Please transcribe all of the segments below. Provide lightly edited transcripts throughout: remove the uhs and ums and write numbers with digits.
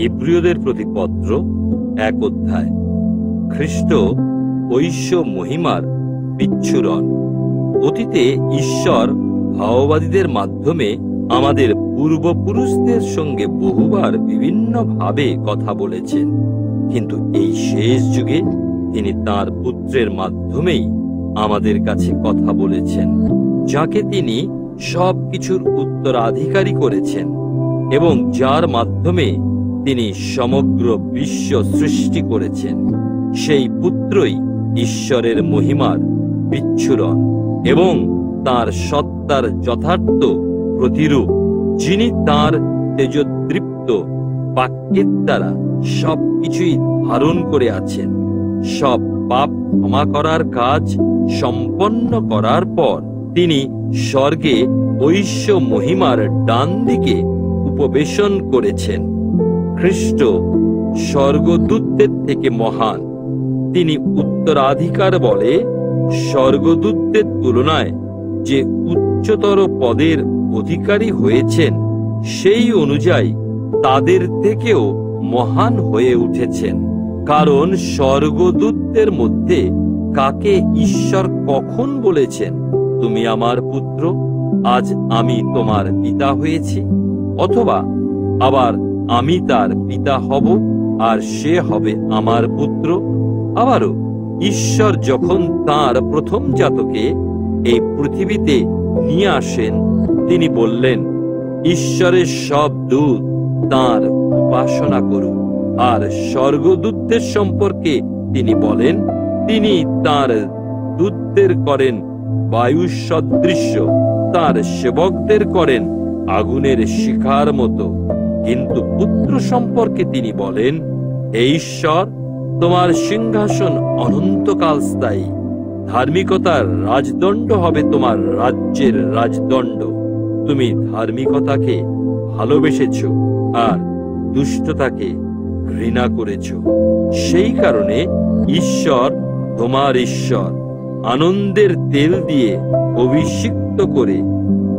ইব্রিয়দের প্রতি পত্র 1 অধ্যায়। খ্রিস্ট ঐশ্য মহিমার বিচ্ছুরণ। অতীতে ঈশ্বর ভাববাদীদের মাধ্যমে আমাদের পূর্বপুরুষদের সঙ্গে বহুবার বিভিন্ন ভাবে কথা বলেছেন, কিন্তু এই শেষ যুগে তিনি তাঁর পুত্রের মাধ্যমেই আমাদের কাছে কথা বলেছেন, যাকে তিনি সবকিছুর উত্তরাধিকারী করেছেন এবং যার মাধ্যমে তিনি সমগ্র বিশ্ব সৃষ্টি করেছেন। সেই পুত্রই ঈশ্বরের মহিমার বিচ্ছুরণ এবং তাঁর সত্তার যথার্থ প্রতিরূপ, যিনি তাঁর তেজদৃপ্ত বাক্যের দ্বারা সবকিছুই ধারণ করে আছেন। সব পাপ ক্ষমা করার কাজ সম্পন্ন করার পর তিনি স্বর্গে ঐশ্য মহিমার ডান দিকে উপবেশন করেছেন। খ্রিস্ট স্বর্গদূতদের থেকে মহান। তিনি উত্তরাধিকার বলে স্বর্গদূতদের তুলনায় যে উচ্চতর পদের অধিকারী হয়েছেন, সেই অনুযায়ী তাদের থেকেও মহান হয়ে উঠেছেন। কারণ স্বর্গদূতদের মধ্যে কাকে ঈশ্বর কখন বলেছেন, তুমি আমার পুত্র, আজ আমি তোমার পিতা হয়েছি? অথবা আবার আমি তার পিতা হব আর সে হবে আমার পুত্র? আবারও ঈশ্বর যখন তাঁর প্রথম জাতকে এই পৃথিবীতে নিয়ে আসেন, তিনি বললেন, ঈশ্বরের সব দূত তাঁর উপাসনা করুন। আর স্বর্গদূতদের সম্পর্কে তিনি বলেন, তিনি তাঁর দূতদের করেন বায়ু সদৃশ্য, তাঁর সেবকদের করেন আগুনের শিখার মতো। কিন্তু পুত্র সম্পর্কে তিনি বলেন, হে ঈশ্বর, তোমার সিংহাসন অনন্তকাল স্থায়ী, ধার্মিকতার রাজদণ্ড হবে তোমার রাজ্যের রাজদণ্ড। তুমি ধার্মিকতাকে ভালোবেসেছ আর দুষ্টতাকে ঘৃণা করেছ। সেই কারণে ঈশ্বর তোমার ঈশ্বর আনন্দের তেল দিয়ে অভিষিক্ত করে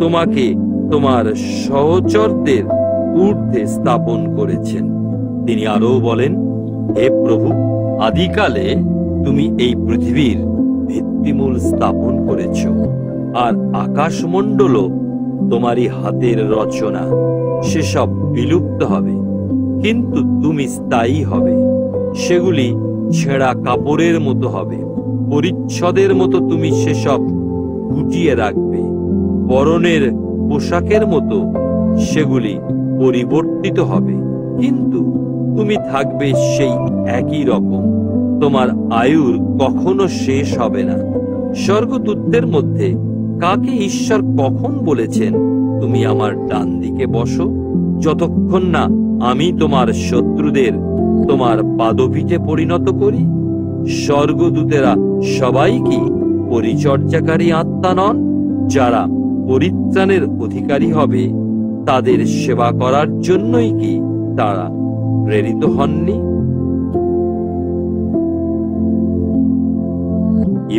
তোমাকে তোমার সহচরদের ঊর্ধ্বে স্থাপন করেছেন। তিনি আরো বলেন, হে প্রভু, আদিকালে তুমি এই পৃথিবীর ভিত্তিমূল স্থাপন করেছ, আর আকাশমণ্ডলও তোমারই হাতের রচনা। সেসব বিলুপ্ত হবে, কিন্তু তুমি স্থায়ী হবে। সেগুলি ছেঁড়া কাপড়ের মতো হবে, পরিচ্ছদের মতো তুমি সেসব গুটিয়ে রাখবে। পরনের পোশাকের মতো সেগুলি পরিবর্তিত হবে, কিন্তু তুমি থাকবে সেই একই রকম। তোমার আয়ুর কখনো শেষ হবে না। স্বর্গদূতদের মধ্যে কাকে ঈশ্বর কখন বলেছেন, তুমি আমার ডান দিকে বসো, যতক্ষণ না আমি তোমার শত্রুদের তোমার পাদপীঠে পরিণত করি? স্বর্গদূতেরা সবাই কি পরিচর্যাকারী আত্মা নন, যারা পরিত্রাণের অধিকারী হবে? তাদের সেবা করার জন্যই কি তারা প্রেরিত হননি?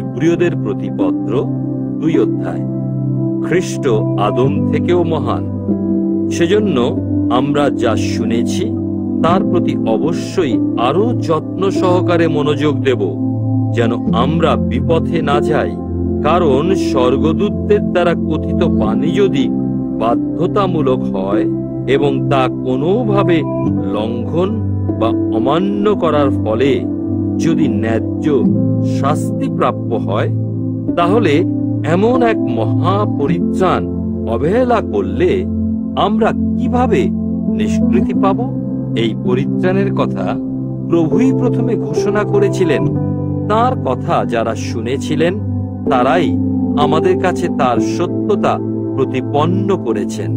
ইব্রিয়দের প্রতি পত্র 2 অধ্যায়। খ্রিস্ট আদম থেকেও মহান। সেজন্য আমরা যা শুনেছি তার প্রতি অবশ্যই আরো যত্ন সহকারে মনোযোগ দেব, যেন আমরা বিপথে না যাই। কারণ স্বর্গদূতদের দ্বারা কথিত বাণী যদি বাধ্যতামূলক হয় এবং তা কোনোভাবে লঙ্ঘন বা অমান্য করার ফলে যদি ন্যায্য শাস্তি প্রাপ্য হয়, তাহলে এমন এক মহাপরিত্রাণ অবহেলা করলে আমরা কিভাবে নিষ্কৃতি পাব? এই পরিত্রাণের কথা প্রভুই প্রথমে ঘোষণা করেছিলেন। তার কথা যারা শুনেছিলেন তারাই আমাদের কাছে তার সত্যতা প্রতিপন্ন করেছেন।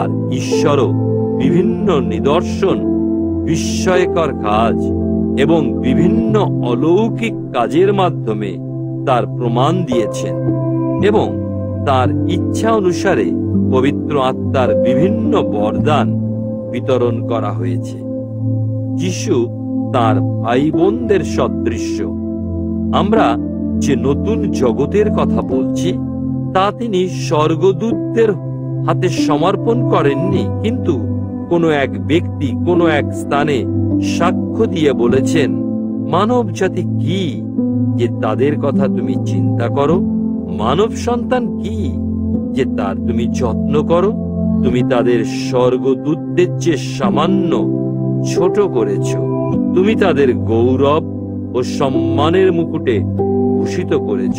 আর ঈশ্বরও বিভিন্ন নিদর্শন, বিস্ময়কর কাজ এবং বিভিন্ন অলৌকিক কাজের মাধ্যমে তার প্রমাণ দিয়েছেন এবং তার ইচ্ছা অনুসারে পবিত্র আত্মার বিভিন্ন বরদান বিতরণ করা হয়েছে। যিশু তার ভাই বোনদের সদৃশ্য। আমরা যে নতুন জগতের কথা বলছি তা তিনি স্বর্গদূতদের হাতে সমর্পণ করেননি, কিন্তু কোনো এক ব্যক্তি কোনো এক স্থানে সাক্ষ্য দিয়ে বলেছেন, মানব জাতি কি যে তাদের কথা তুমি চিন্তা করো? মানব সন্তান কি যে তার তুমি যত্ন করো? তুমি তাদের স্বর্গদূতদের চেয়ে সামান্য ছোট করেছ। তুমি তাদের গৌরব ও সম্মানের মুকুটে ভূষিত করেছ,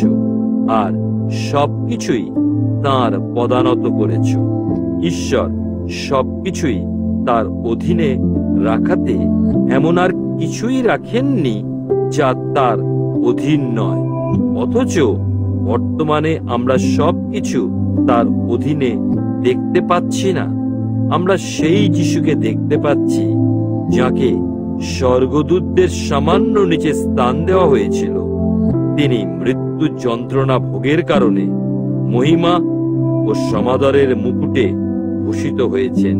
আর সবকিছুই তাঁর পদানত করেছ। ঈশ্বর সবকিছুই তার অধীনে রাখাতে এমন আর কিছুই রাখেননি যা তার অধীন নয়। অথচ বর্তমানে আমরা সবকিছু তার অধীনে দেখতে পাচ্ছি না। আমরা সেই যিশুকে দেখতে পাচ্ছি যাকে স্বর্গদূতদের সামান্য নিচে স্থান দেওয়া হয়েছিল। তিনি মৃত্যু যন্ত্রণা ভোগের কারণে মহিমা ও সমাদরের মুকুটে ভূষিত হয়েছেন,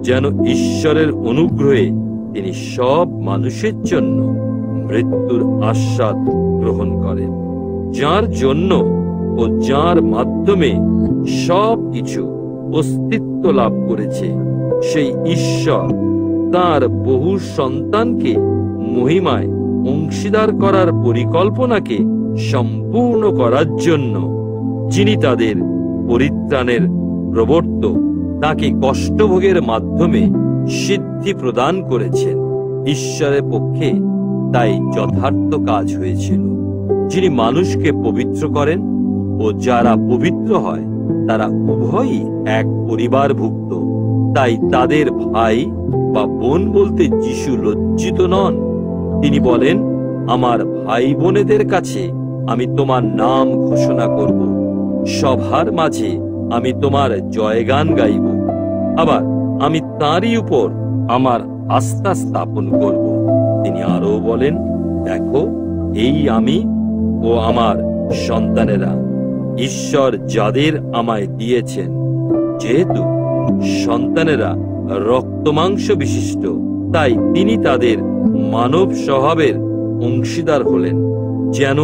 যেন ঈশ্বরের অনুগ্রহে তিনি সব মানুষের জন্য মৃত্যুর আস্বাদ গ্রহণ করেন। যার জন্য ও যার মাধ্যমে সব কিছু অস্তিত্ব লাভ করেছে, সেই ঈশ্বর তার বহু সন্তানকে মহিমায় অংশীদার করার পরিকল্পনাকে সম্পূর্ণ করার জন্য, যিনি তাদের পরিত্রাণের প্রবর্তক, তাকে কষ্টভোগের মাধ্যমে সিদ্ধি প্রদান করেছেন। ঈশ্বরের পক্ষে তাই যথার্থ কাজ হয়েছিল। যিনি মানুষকে পবিত্র করেন ও যারা পবিত্র হয় তারা উভয়ই এক পরিবারভুক্ত। তাই তাদের ভাই বা বোন বলতে যিশু লজ্জিত নন। তিনি বলেন, আমার ভাই বোনেদের কাছে আমি তোমার নাম ঘোষণা করব, সবার মাঝে আমি তোমার জয়গান গাইব। আবার আমি তারই উপর আমার আস্থা স্থাপন করব। তিনি আরো বলেন, দেখো, এই আমি ও আমার সন্তানেরা, ঈশ্বর যাদের আমায় দিয়েছেন। যেহেতু সন্তানেরা রক্তমাংস বিশিষ্ট, তাই তিনি তাদের মানব স্বভাবের অংশীদার হলেন, যেন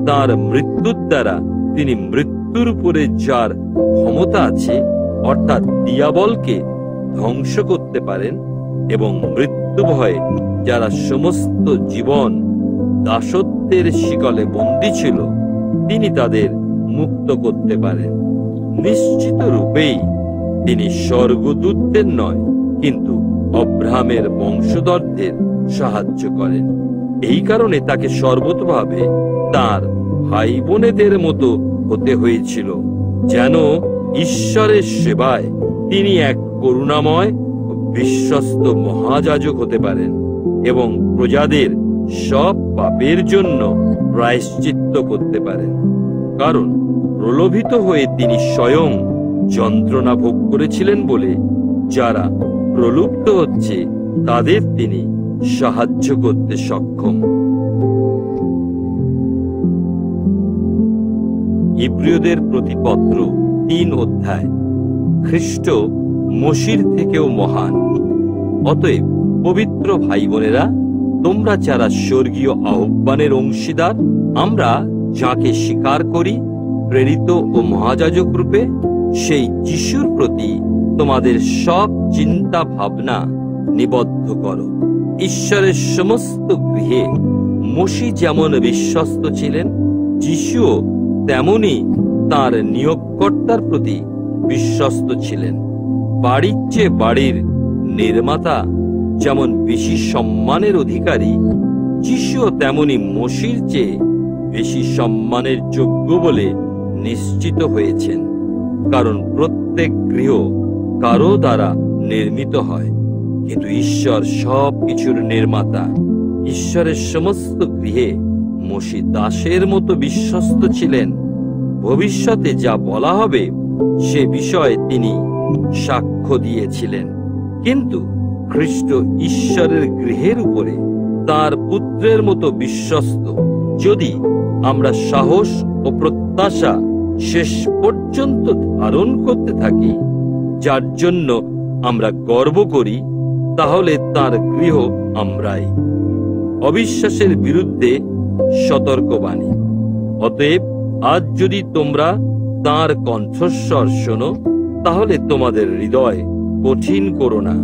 তার মৃত্যুর দ্বারা তিনি মৃত্যুর উপরে যার ক্ষমতা আছে, অর্থাৎ দিয়াবলকে ধ্বংস করতে পারেন, এবং মৃত্যু ভয়ে যারা সমস্ত জীবন দাসত্বের শিকলে বন্দী ছিল, তিনি তাদের মুক্ত করতে পারেন। নিশ্চিত রূপেই তিনি স্বর্গদূতদের নয়, কিন্তু অব্রাহামের বংশধরদের সাহায্য করেন। এই কারণে তাকে সর্বতভাবে তার ভাই বোনেদের মতো হতে হয়েছিল, যেন ঈশ্বরের সেবায় তিনি এক করুণাময় ও বিশ্বস্ত মহাযাজক হতে পারেন এবং প্রজাদের সব পাপের জন্য প্রায়শ্চিত্ত করতে পারেন। কারণ প্রলোভিত হয়ে তিনি স্বয়ং যন্ত্রণা ভোগ করেছিলেন বলে যারা প্রলুব্ধ হচ্ছে তাদের তিনি সাহায্য করতে সক্ষম। ইব্রিয়দের প্রতি পত্র 3 অধ্যায়। খ্রিস্ট মসীর থেকেও মহান। অতএব পবিত্র ভাই বোনেরা, তোমরা যারা স্বর্গীয় আহ্বানের অংশীদার, আমরা যাকে স্বীকার করি প্রেরিত ও মহাযাজক রূপে, সেই যিশুর প্রতি তোমাদের সব চিন্তা ভাবনা নিবদ্ধ করো। ঈশ্বরের সমস্ত গৃহে মসী যেমন বিশ্বস্ত ছিলেন, যিশুও তেমনি তার নিয়োগকর্তার প্রতি বিশ্বস্ত ছিলেন। বাড়ির চেয়ে বাড়ির নির্মাতা যেমন বেশি সম্মানের অধিকারী, যিশুও তেমনি মসীর চেয়ে বেশি সম্মানের যোগ্য বলে নিশ্চিত হয়েছেন। কারণ প্রত্যেক গৃহ কারো দ্বারা নির্মিত হয়, কিন্তু ঈশ্বর সব কিছুর নির্মাতা। ঈশ্বরের সমস্ত গৃহে মসী দাসের মতো বিশ্বস্ত ছিলেন। ভবিষ্যতে যা বলা হবে সে বিষয়ে তিনি সাক্ষ্য দিয়েছিলেন। কিন্তু খ্রিস্ট ঈশ্বরের গৃহের উপরে তার পুত্রের মতো বিশ্বস্ত। যদি আমরা সাহস ও প্রত্যাশা শেষ পর্যন্ত ধারণ করতে থাকি, যার জন্য আমরা গর্ব করি, তাহলে তার গৃহ আমরাই। অবিশ্বাসের বিরুদ্ধে সতর্কবাণী। অতএব আজ যদি তোমরা তার কণ্ঠস্বর শোনো, তাহলে তোমাদের হৃদয় কঠিন করো না,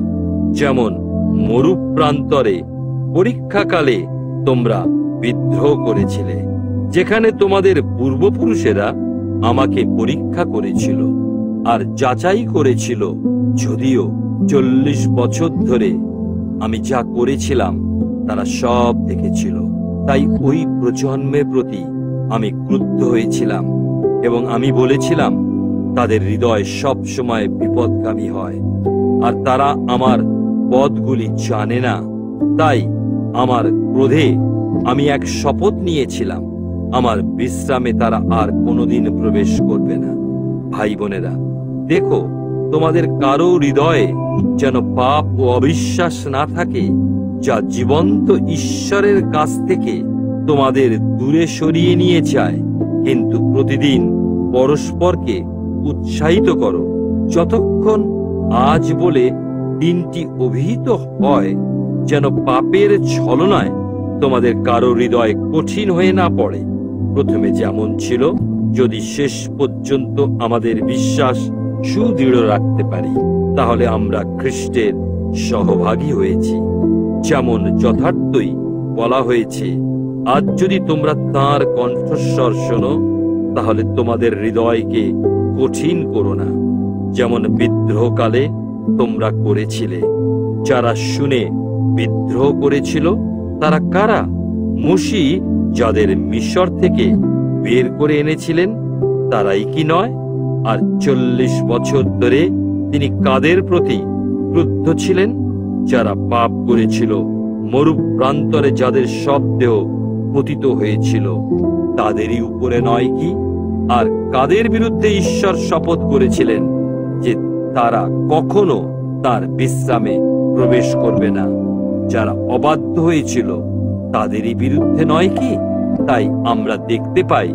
যেমন মরুপ্রান্তরে পরীক্ষাকালে তোমরা বিদ্রোহ করেছিলে, যেখানে তোমাদের পূর্বপুরুষেরা আমাকে পরীক্ষা করেছিল আর যাচাই করেছিল, যদিও 40 বছর ধরে আমি যা করেছিলাম তারা সব দেখেছিল। তাই ওই প্রজন্মের প্রতি আমি ক্রুদ্ধ হয়েছিলাম এবং আমি বলেছিলাম, তাদের হৃদয় সব সময় বিপদগামী হয় আর তারা আমার পথগুলি জানে না। তাই আমার ক্রোধে আমি এক শপথ নিয়েছিলাম, আমার বিশ্রামে তারা আর কোনোদিন প্রবেশ করবে না। ভাই বোনেরা, দেখো, তোমাদের কারো হৃদয়ে যেন পাপ ও অবিশ্বাস না থাকে, যা জীবন্ত ঈশ্বরের কাছ থেকে তোমাদের দূরে সরিয়ে নিয়ে যায়। কিন্তু প্রতিদিন পরস্পরকে উৎসাহিত করো, যতক্ষণ আজ বলে দিনটি অভিহিত হয়, যেন পাপের ছলনায় তোমাদের কারো হৃদয় কঠিন হয়ে না পড়ে। প্রথমে যেমন ছিল, যদি শেষ পর্যন্ত আমাদের বিশ্বাস সুদৃঢ় রাখতে পারি, তাহলে আমরা খ্রিস্টের সহভাগী হয়েছি। যেমন যথার্থই বলা হয়েছে, আজ যদি তোমরা তাঁর কণ্ঠস্বর শোনো, তাহলে তোমাদের হৃদয়কে কঠিন করো না, যেমন বিদ্রোহকালে তোমরা করেছিলে। যারা শুনে বিদ্রোহ করেছিল তারা কারা? মসি যাদের মিশর থেকে বের করে এনেছিলেন, তারাই কি নয়? আর 40 বছর ধরে তিনি কাদের প্রতি ক্রুদ্ধ ছিলেন? যারা পাপ করেছিল, মরুপ্রান্তরে যাদের সব দেহ পতিত হয়েছিল, তাদেরই উপরে নয় কি? আর কাদের বিরুদ্ধে ঈশ্বর শপথ করেছিলেন যে তারা কখনো তার বিশ্রামে প্রবেশ করবে না? যারা অবাধ্য হয়েছিল, তাদেরই বিরুদ্ধে নয় কি? তাই আমরা দেখতে পাই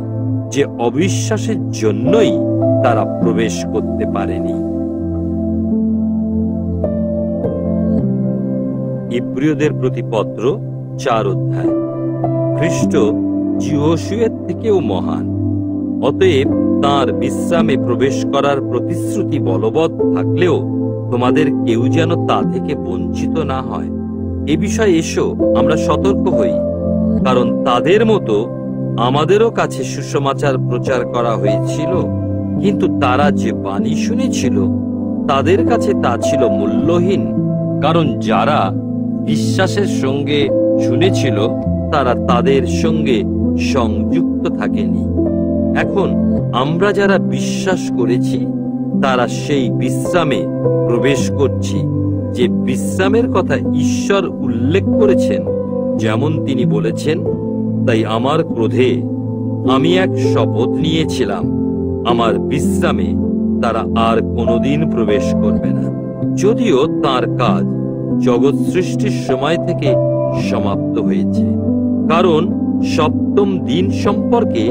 যে অবিশ্বাসের জন্যই তারা প্রবেশ করতে পারেনি। ইব্রিয়দের প্রতি পত্র 4 অধ্যায়। খ্রিস্ট যিহোশূয়ের থেকেও মহান, অতএব তাঁর বিশ্রামে প্রবেশ করার প্রতিশ্রুতি বলবৎ থাকলেও তোমাদের কেউ যেন তা থেকে বঞ্চিত না হয়। এ বিষয়ে এসো আমরা সতর্ক হই, কারণ তাদের মতো আমাদেরও কাছে সুসমাচার প্রচার করা হয়েছিল, কিন্তু তারা যে বাণী শুনেছিল তাদের কাছে তা ছিল মূল্যহীন, কারণ যারা বিশ্বাসের সঙ্গে শুনেছিল তারা তাদের সঙ্গে সংযুক্ত থাকেনি। এখন আমরা যারা বিশ্বাস করেছি তারা সেই বিশ্রামে প্রবেশ করছি, যে বিশ্রামের কথা ঈশ্বর উল্লেখ করেছেন, যেমন তিনি বলেছেন, তাই আমার ক্রোধে আমি এক শপথ নিয়েছিলাম, আমার বিশ্রামে তারা আর কোনোদিন প্রবেশ করবে না। যদিও তার কাজ জগৎ সৃষ্টির সময় থেকে সমাপ্ত হয়েছে, কারণ সপ্তম দিন সম্পর্কে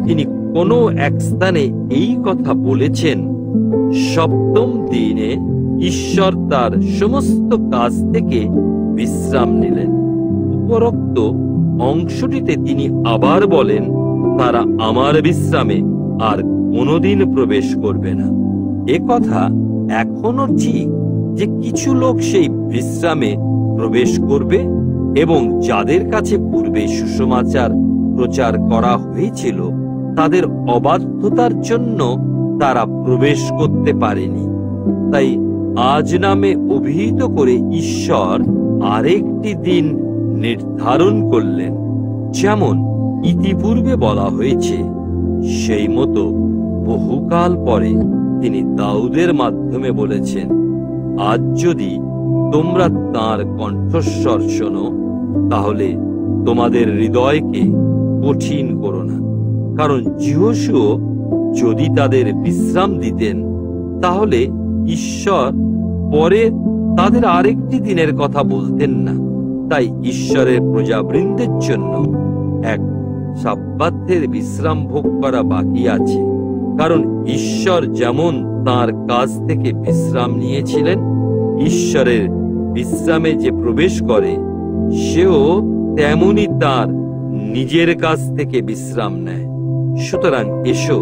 তিনি কোনো এক স্থানে এই কথা বলেছেন, সপ্তম দিনে ঈশ্বর তার সমস্ত কাজ থেকে বিশ্রাম নিলেন। উপরোক্ত অংশটিতে তিনি আবার বলেন, তারা আমার বিশ্রামে আর কোনোদিন প্রবেশ করবে না। এ কথা এখনো ঠিক যে কিছু লোক সেই বিশ্রামে প্রবেশ করবে, এবং যাদের কাছে পূর্বে সুসমাচার প্রচার করা হয়েছিল তাদের অবাধ্যতার জন্য তারা প্রবেশ করতে পারেনি। তাই আজ নামে অভিহিত করে ঈশ্বর আরেকটি দিন নির্ধারণ করলেন, যেমন ইতিপূর্বে বলা হয়েছে, সেই মতো বহুকাল পরে তিনি দাউদের মাধ্যমে বলেছেন, আজ যদি তোমরা তাঁর কণ্ঠস্বর শোনো, তাহলে তোমাদের হৃদয়কে কঠিন করো না। কারণ যিহোশূয় যদি তাদের বিশ্রাম দিতেন, তাহলে ঈশ্বর পরে তাদের আরেকটি দিনের কথা বলতেন না। তাই ঈশ্বরের প্রজাবৃন্দের জন্য এক সাব্বাতের বিশ্রাম ভোগ করা বাকি আছে, কারণ ঈশ্বর যেমন তাঁর কাজ থেকে বিশ্রাম নিয়েছিলেন, ঈশ্বরের বিশ্রামে যে প্রবেশ করে সেও তেমনি তার নিজের কাছ থেকে বিশ্রাম নেয়। সুতরাং এসো,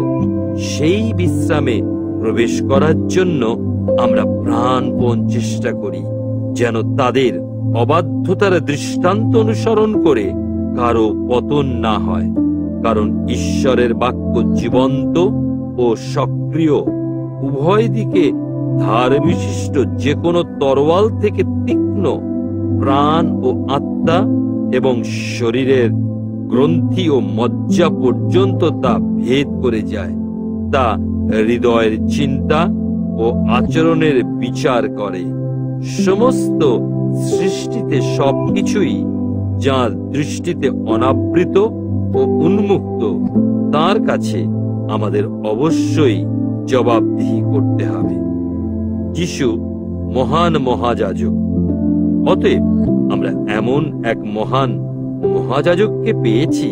সেই বিশ্রামে প্রবেশ করার জন্য আমরা প্রাণপণ চেষ্টা করি, যেন তাদের অবাধ্যতার দৃষ্টান্ত অনুসরণ করে কারো পতন না হয়। কারণ ঈশ্বরের বাক্য জীবন্ত ও সক্রিয়, উভয় দিকে ধার বিশিষ্ট, যে কোনো তরোয়াল থেকে তীক্ষ্ণ, প্রাণ ও আত্মা এবং শরীরের গ্রন্থি ও মজ্জা পর্যন্ত তা ভেদ করে যায়। তা হৃদয়ের চিন্তা ও আচরণের বিচার করে। সমস্ত সৃষ্টিতে সবকিছুই যার দৃষ্টিতে অনাবৃত ও উন্মুক্ত, তার কাছে আমাদের অবশ্যই জবাবদিহি করতে হবে। যিশু মহান মহাযাজক। অতএব আমরা এমন এক মহান মহাযাজককে পেয়েছি,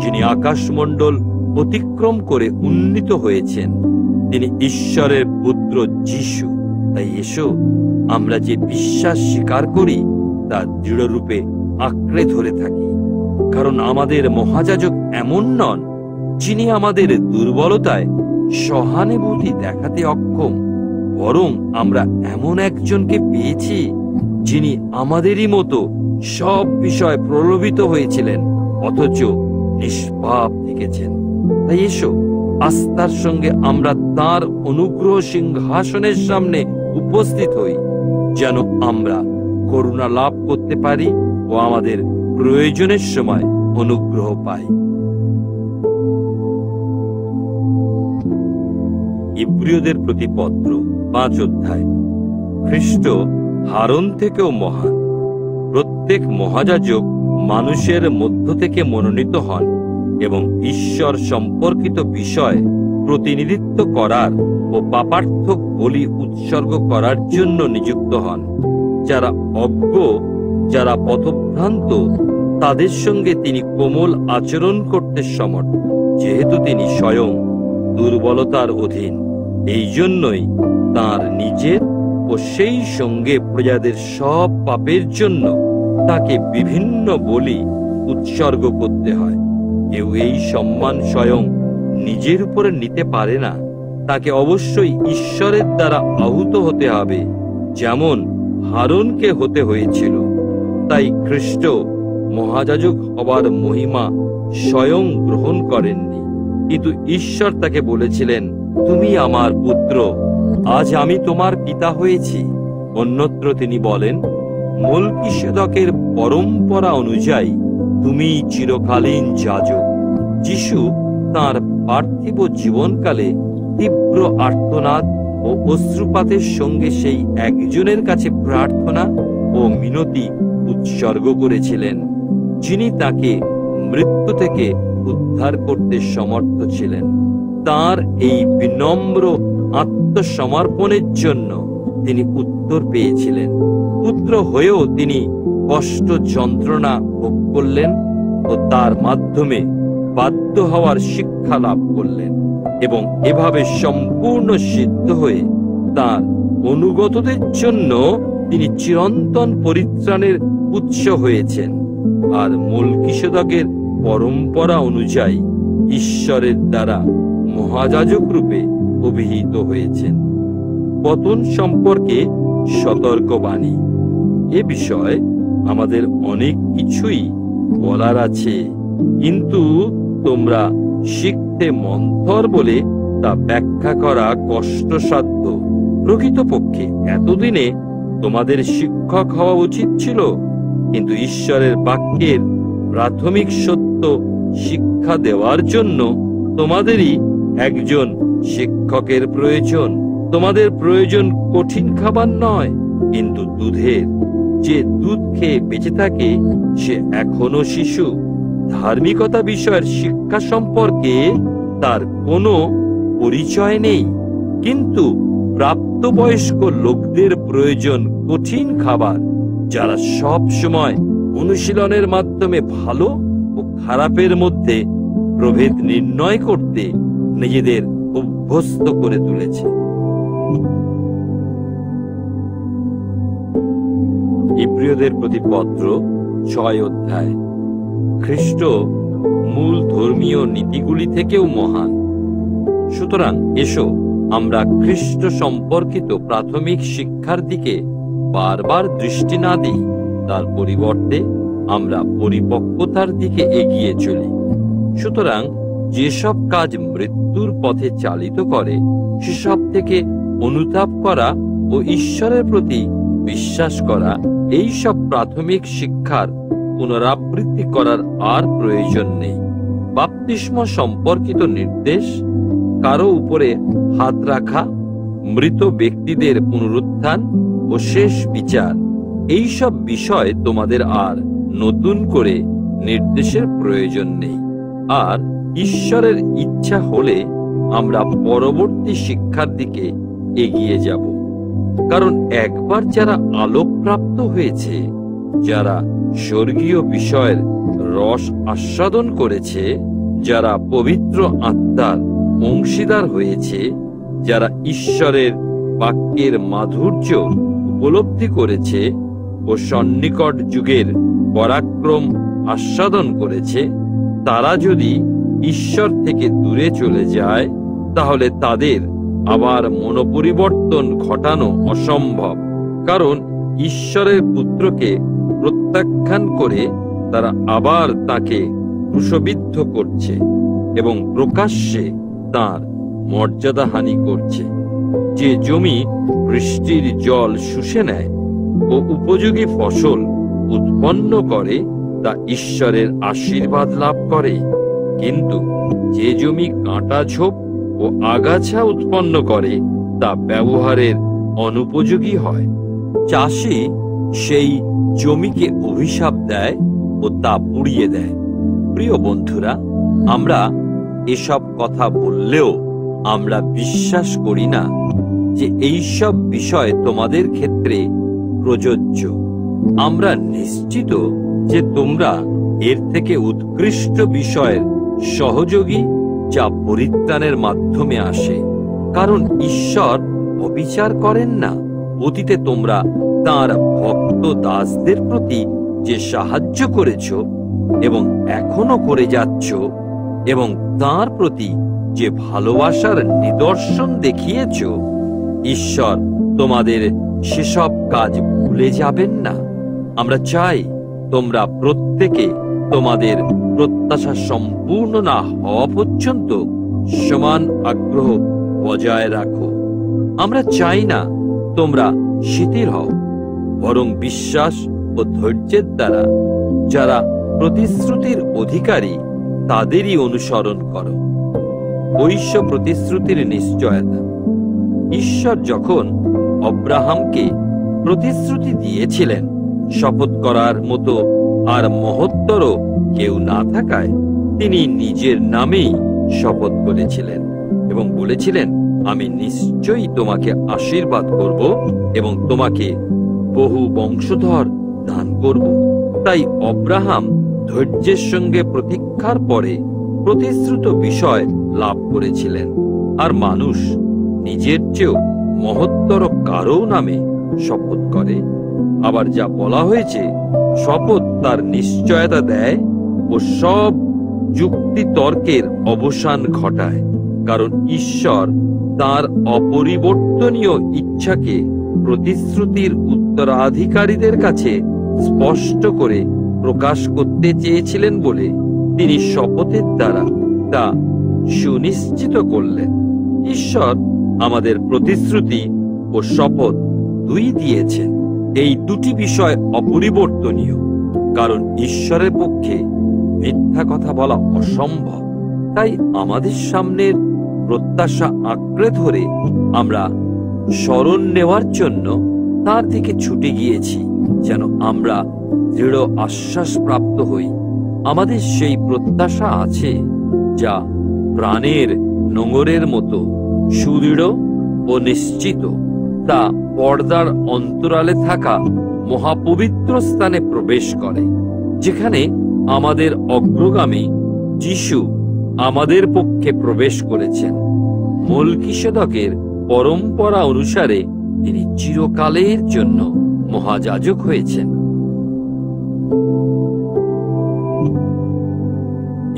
যিনি আকাশমণ্ডল অতিক্রম করে উন্নীত হয়েছেন। তিনি ঈশ্বরের পুত্র যিশু। তাই এসো আমরা যে বিশ্বাস স্বীকার করি তা দৃঢ়রূপে আঁকড়ে ধরে থাকি। কারণ আমাদের মহাযাজক এমন নন যিনি আমাদের দুর্বলতায় সহানুভূতি দেখাতে অক্ষম, বরং আমরা এমন একজনকে পেয়েছি যিনি আমাদেরই মতো সব বিষয় প্রলোভিত হয়েছিলেন, অথচ নিষ্পাপ থেকেছেন। তাই এসো আস্থার সঙ্গে আমরা তাঁর অনুগ্রহ সিংহাসনের সামনে উপস্থিত হই, যেন আমরা করুণা লাভ করতে পারি ও আমাদের প্রয়োজনের সময় অনুগ্রহ পাই। ইব্রিয়দের প্রতি পত্র 5 অধ্যায়। খ্রিস্ট হারন থেকেও মহান। প্রত্যেক মহাযাজক মানুষের মধ্য থেকে মনোনীত হন এবং ঈশ্বর সম্পর্কিত বিষয় প্রতিনিধিত্ব করার ও পাপার্থক বলি উৎসর্গ করার জন্য নিযুক্ত হন। যারা অজ্ঞ, যারা পথভ্রান্ত, তাদের সঙ্গে তিনি কোমল আচরণ করতে সমর্থ, যেহেতু তিনি স্বয়ং দুর্বলতার অধীন। এই জন্যই তাঁর নিজের ও সেই সঙ্গে প্রজাদের সব পাপের জন্য তাকে বিভিন্ন বলি উৎসর্গ করতে হয়। কেউ এই সম্মান স্বয়ং নিজের উপরে নিতে পারে না, তাকে অবশ্যই ঈশ্বরের দ্বারা আহুত হতে হবে, যেমন হারুনকে হতে হয়েছিল। তাই খ্রিস্ট মহাযাজক হবার মহিমা স্বয়ং গ্রহণ করেননি, কিন্তু ঈশ্বর তাকে বলেছিলেন, তুমি আমার পুত্র, আজ আমি তোমার পিতা হয়েছি। অন্যত্র তিনি বলেন, মলকিসেদকের পরম্পরা অনুযায়ী তুমি চিরকালীন যাজক। যিশু তাঁর পার্থিব জীবনকালে তীব্র আর্তনাদ ও অশ্রুপাতের সঙ্গে সেই একজনের কাছে প্রার্থনা ও মিনতি উৎসর্গ করেছিলেন, যিনি তাকে মৃত্যু থেকে উদ্ধার করতে সমর্থ ছিলেন। তাঁর এই বিনম্র আত্মসমর্পণের জন্য তিনি উত্তর পেয়েছিলেন। পুত্র হয়েও তিনি কষ্ট যন্ত্রণা ভোগ করলেন ও তার মাধ্যমে বাধ্য হওয়ার শিক্ষা লাভ করলেন, এবং এভাবে সম্পূর্ণ সিদ্ধ হয়ে তার অনুগতদের জন্য তিনি চিরন্তন পরিত্রাণের উৎস হয়েছেন। আর মলকিসেদকের পরম্পরা অনুযায়ী ঈশ্বরের দ্বারা মহাযাজক রূপে অভিহিত হয়েছেন। পতন সম্পর্কে সতর্কবাণী। এ বিষয়ে আমাদের অনেক কিছুই বলার আছে, কিন্তু তোমরা শিখতে মন্থর বলে তা ব্যাখ্যা করা কষ্টসাধ্য। প্রকৃতপক্ষে এতদিনে তোমাদের শিক্ষক হওয়া উচিত ছিল, কিন্তু ঈশ্বরের বাক্যের প্রাথমিক সত্য শিক্ষা দেওয়ার জন্য তোমাদেরই একজন শিক্ষকের প্রয়োজন। তোমাদের প্রয়োজন কঠিন খাবার নয়, কিন্তু দুধের। যে দুধ খেয়ে বেঁচে থাকে সে এখনো শিশু। ধার্মিকতা বিষয়ের শিক্ষা সম্পর্কে তার কোনো পরিচয় নেই, কিন্তু প্রাপ্তবয়স্ক লোকদের প্রয়োজন কঠিন খাবার, যারা সব সময় অনুশীলনের মাধ্যমে ভালো ও খারাপের মধ্যে প্রভেদ নির্ণয় করতে নিজেদের অভ্যস্ত করে তুলেছে। ইব্রিয়দের প্রতি পত্র 6 অধ্যায়। খ্রিস্ট মূল ধর্মীয় নীতিগুলি থেকেও মহান। সুতরাং এসো আমরা খ্রিস্ট সম্পর্কিত প্রাথমিক শিক্ষার দিকে বারবার দৃষ্টি না দিই, তার পরিবর্তে আমরা পরিপক্কতার দিকে এগিয়ে চলি। সুতরাং যেসব কাজ মৃত্যুর পথে চালিত করে, সেসব থেকে অনুতাপ করা ও ঈশ্বরের প্রতি বিশ্বাস করা, এই সব প্রাথমিক শিক্ষার পুনরাবৃত্তি করার আর প্রয়োজন নেই। বাপ্তিস্ম সম্পর্কিত নির্দেশ, কারো উপরে হাত রাখা, মৃত ব্যক্তিদের পুনরুত্থান ও শেষ বিচার, এই সব বিষয় তোমাদের আর নতুন করে নির্দেশের প্রয়োজন নেই। আর ঈশ্বরের ইচ্ছা হলে আমরা পরবর্তী শিক্ষার দিকে এগিয়ে যাব। কারণ একবার যারা আলোকপ্রাপ্ত হয়েছে, যারা স্বর্গীয় বিষয়ের রস আস্বাদন করেছে, যারা পবিত্র আত্মার অংশীদার হয়েছে, যারা ঈশ্বরের বাক্যের মাধুর্য উপলব্ধি করেছে ও সন্নিকট যুগের পরাক্রম আস্বাদন করেছে, তারা যদি ঈশ্বর থেকে দূরে চলে যায়, তাহলে তাদের আবার মনোপরিবর্তন ঘটানো অসম্ভব। কারণ ঈশ্বরের পুত্রকে প্রত্যাখ্যান করে তারা আবার তাকে ক্রুশবিদ্ধ করছে এবং প্রকাশ্যে তার মর্যাদাহানি করছে। যে জমি বৃষ্টির জল শুষে নেয় ও উপযোগী ফসল উৎপন্ন করে, তা ঈশ্বরের আশীর্বাদ লাভ করে। কিন্তু যে জমি কাঁটা ঝোপ ও আগাছা উৎপন্ন করে, তা ব্যবহারের অনুপযোগী হয়। চাষি সেই জমিকে অভিশাপ দেয় ও তা পুড়িয়ে দেয়। প্রিয় বন্ধুরা, আমরা এসব কথা বললেও আমরা বিশ্বাস করি না যে এই সব বিষয় তোমাদের ক্ষেত্রে প্রযোজ্য। আমরা নিশ্চিত যে তোমরা এর থেকে উৎকৃষ্ট বিষয়ের সহযোগী, যা পরিত্রাণের মাধ্যমে আসে। কারণ ঈশ্বর অবিচার করেন না। অতীতে তোমরা তাঁর ভক্ত দাসদের প্রতি যে সাহায্য করেছ এবং এখনো করে যাচ্ছ, এবং তাঁর প্রতি যে ভালোবাসার নিদর্শন দেখিয়েছ, ঈশ্বর তোমাদের সেসব কাজ ভুলে যাবেন না। আমরা চাই তোমরা প্রত্যেকে তোমাদের প্রত্যাশা সম্পূর্ণ না হওয়া পর্যন্ত সমান আগ্রহ বজায় রাখো। আমরা চাই না তোমরা শিথিল হও, বরং বিশ্বাস ও ধৈর্যের দ্বারা যারা প্রতিশ্রুতির অধিকারী, তাদেরই অনুসরণ করো। ঐশ্য প্রতিশ্রুতির নিশ্চয়তা। ঈশ্বর যখন অব্রাহামকে প্রতিশ্রুতি দিয়েছিলেন, শপথ করার মতো আর মহত্তর কেউ না থাকায় তিনি নিজের নামেই শপথ করেছিলেন এবং বলেছিলেন, আমি নিশ্চয়ই তোমাকে আশীর্বাদ করব এবং তোমাকে বহু বংশধর দান করব। তাই অব্রাহাম ধৈর্যের সঙ্গে প্রতীক্ষার পরে প্রতিশ্রুত বিষয় লাভ করেছিলেন। আর মানুষ নিজের চেয়েও মহত্তর কারো নামে শপথ করে। আবার যা বলা হয়েছে, শপথ তার নিশ্চয়তা দেয় ও সব যুক্তি তর্কের অবসান ঘটায়। কারণ ঈশ্বর তার অপরিবর্তনীয় ইচ্ছাকে প্রতিশ্রুতির উত্তরাধিকারীদের কাছে স্পষ্ট করে প্রকাশ করতে চেয়েছিলেন বলে তিনি শপথের দ্বারা তা সুনিশ্চিত করলেন। ঈশ্বর আমাদের প্রতিশ্রুতি ও শপথ দুই দিয়েছেন। এই দুটি বিষয় অপরিবর্তনীয়, কারণ ঈশ্বরের পক্ষে মিথ্যা কথা বলা অসম্ভব। তাই আমাদের সামনের প্রত্যাশা আঁকড়ে ধরে আমরা শরণ নেওয়ার জন্য তার দিকে ছুটে গিয়েছি, যেন আমরা দৃঢ় আশ্বাস প্রাপ্ত হই। আমাদের সেই প্রত্যাশা আছে যা প্রাণের নোঙরের মতো সুদৃঢ় ও নিশ্চিত। তা পর্দার অন্তরালে থাকা মহাপবিত্র স্থানে প্রবেশ করে, যেখানে আমাদের অগ্রগামী যিশু আমাদের পক্ষে প্রবেশ করেছেন। মলকিসেদকের পরম্পরা অনুসারে তিনি চিরকালের জন্য মহাযাজক হয়েছেন।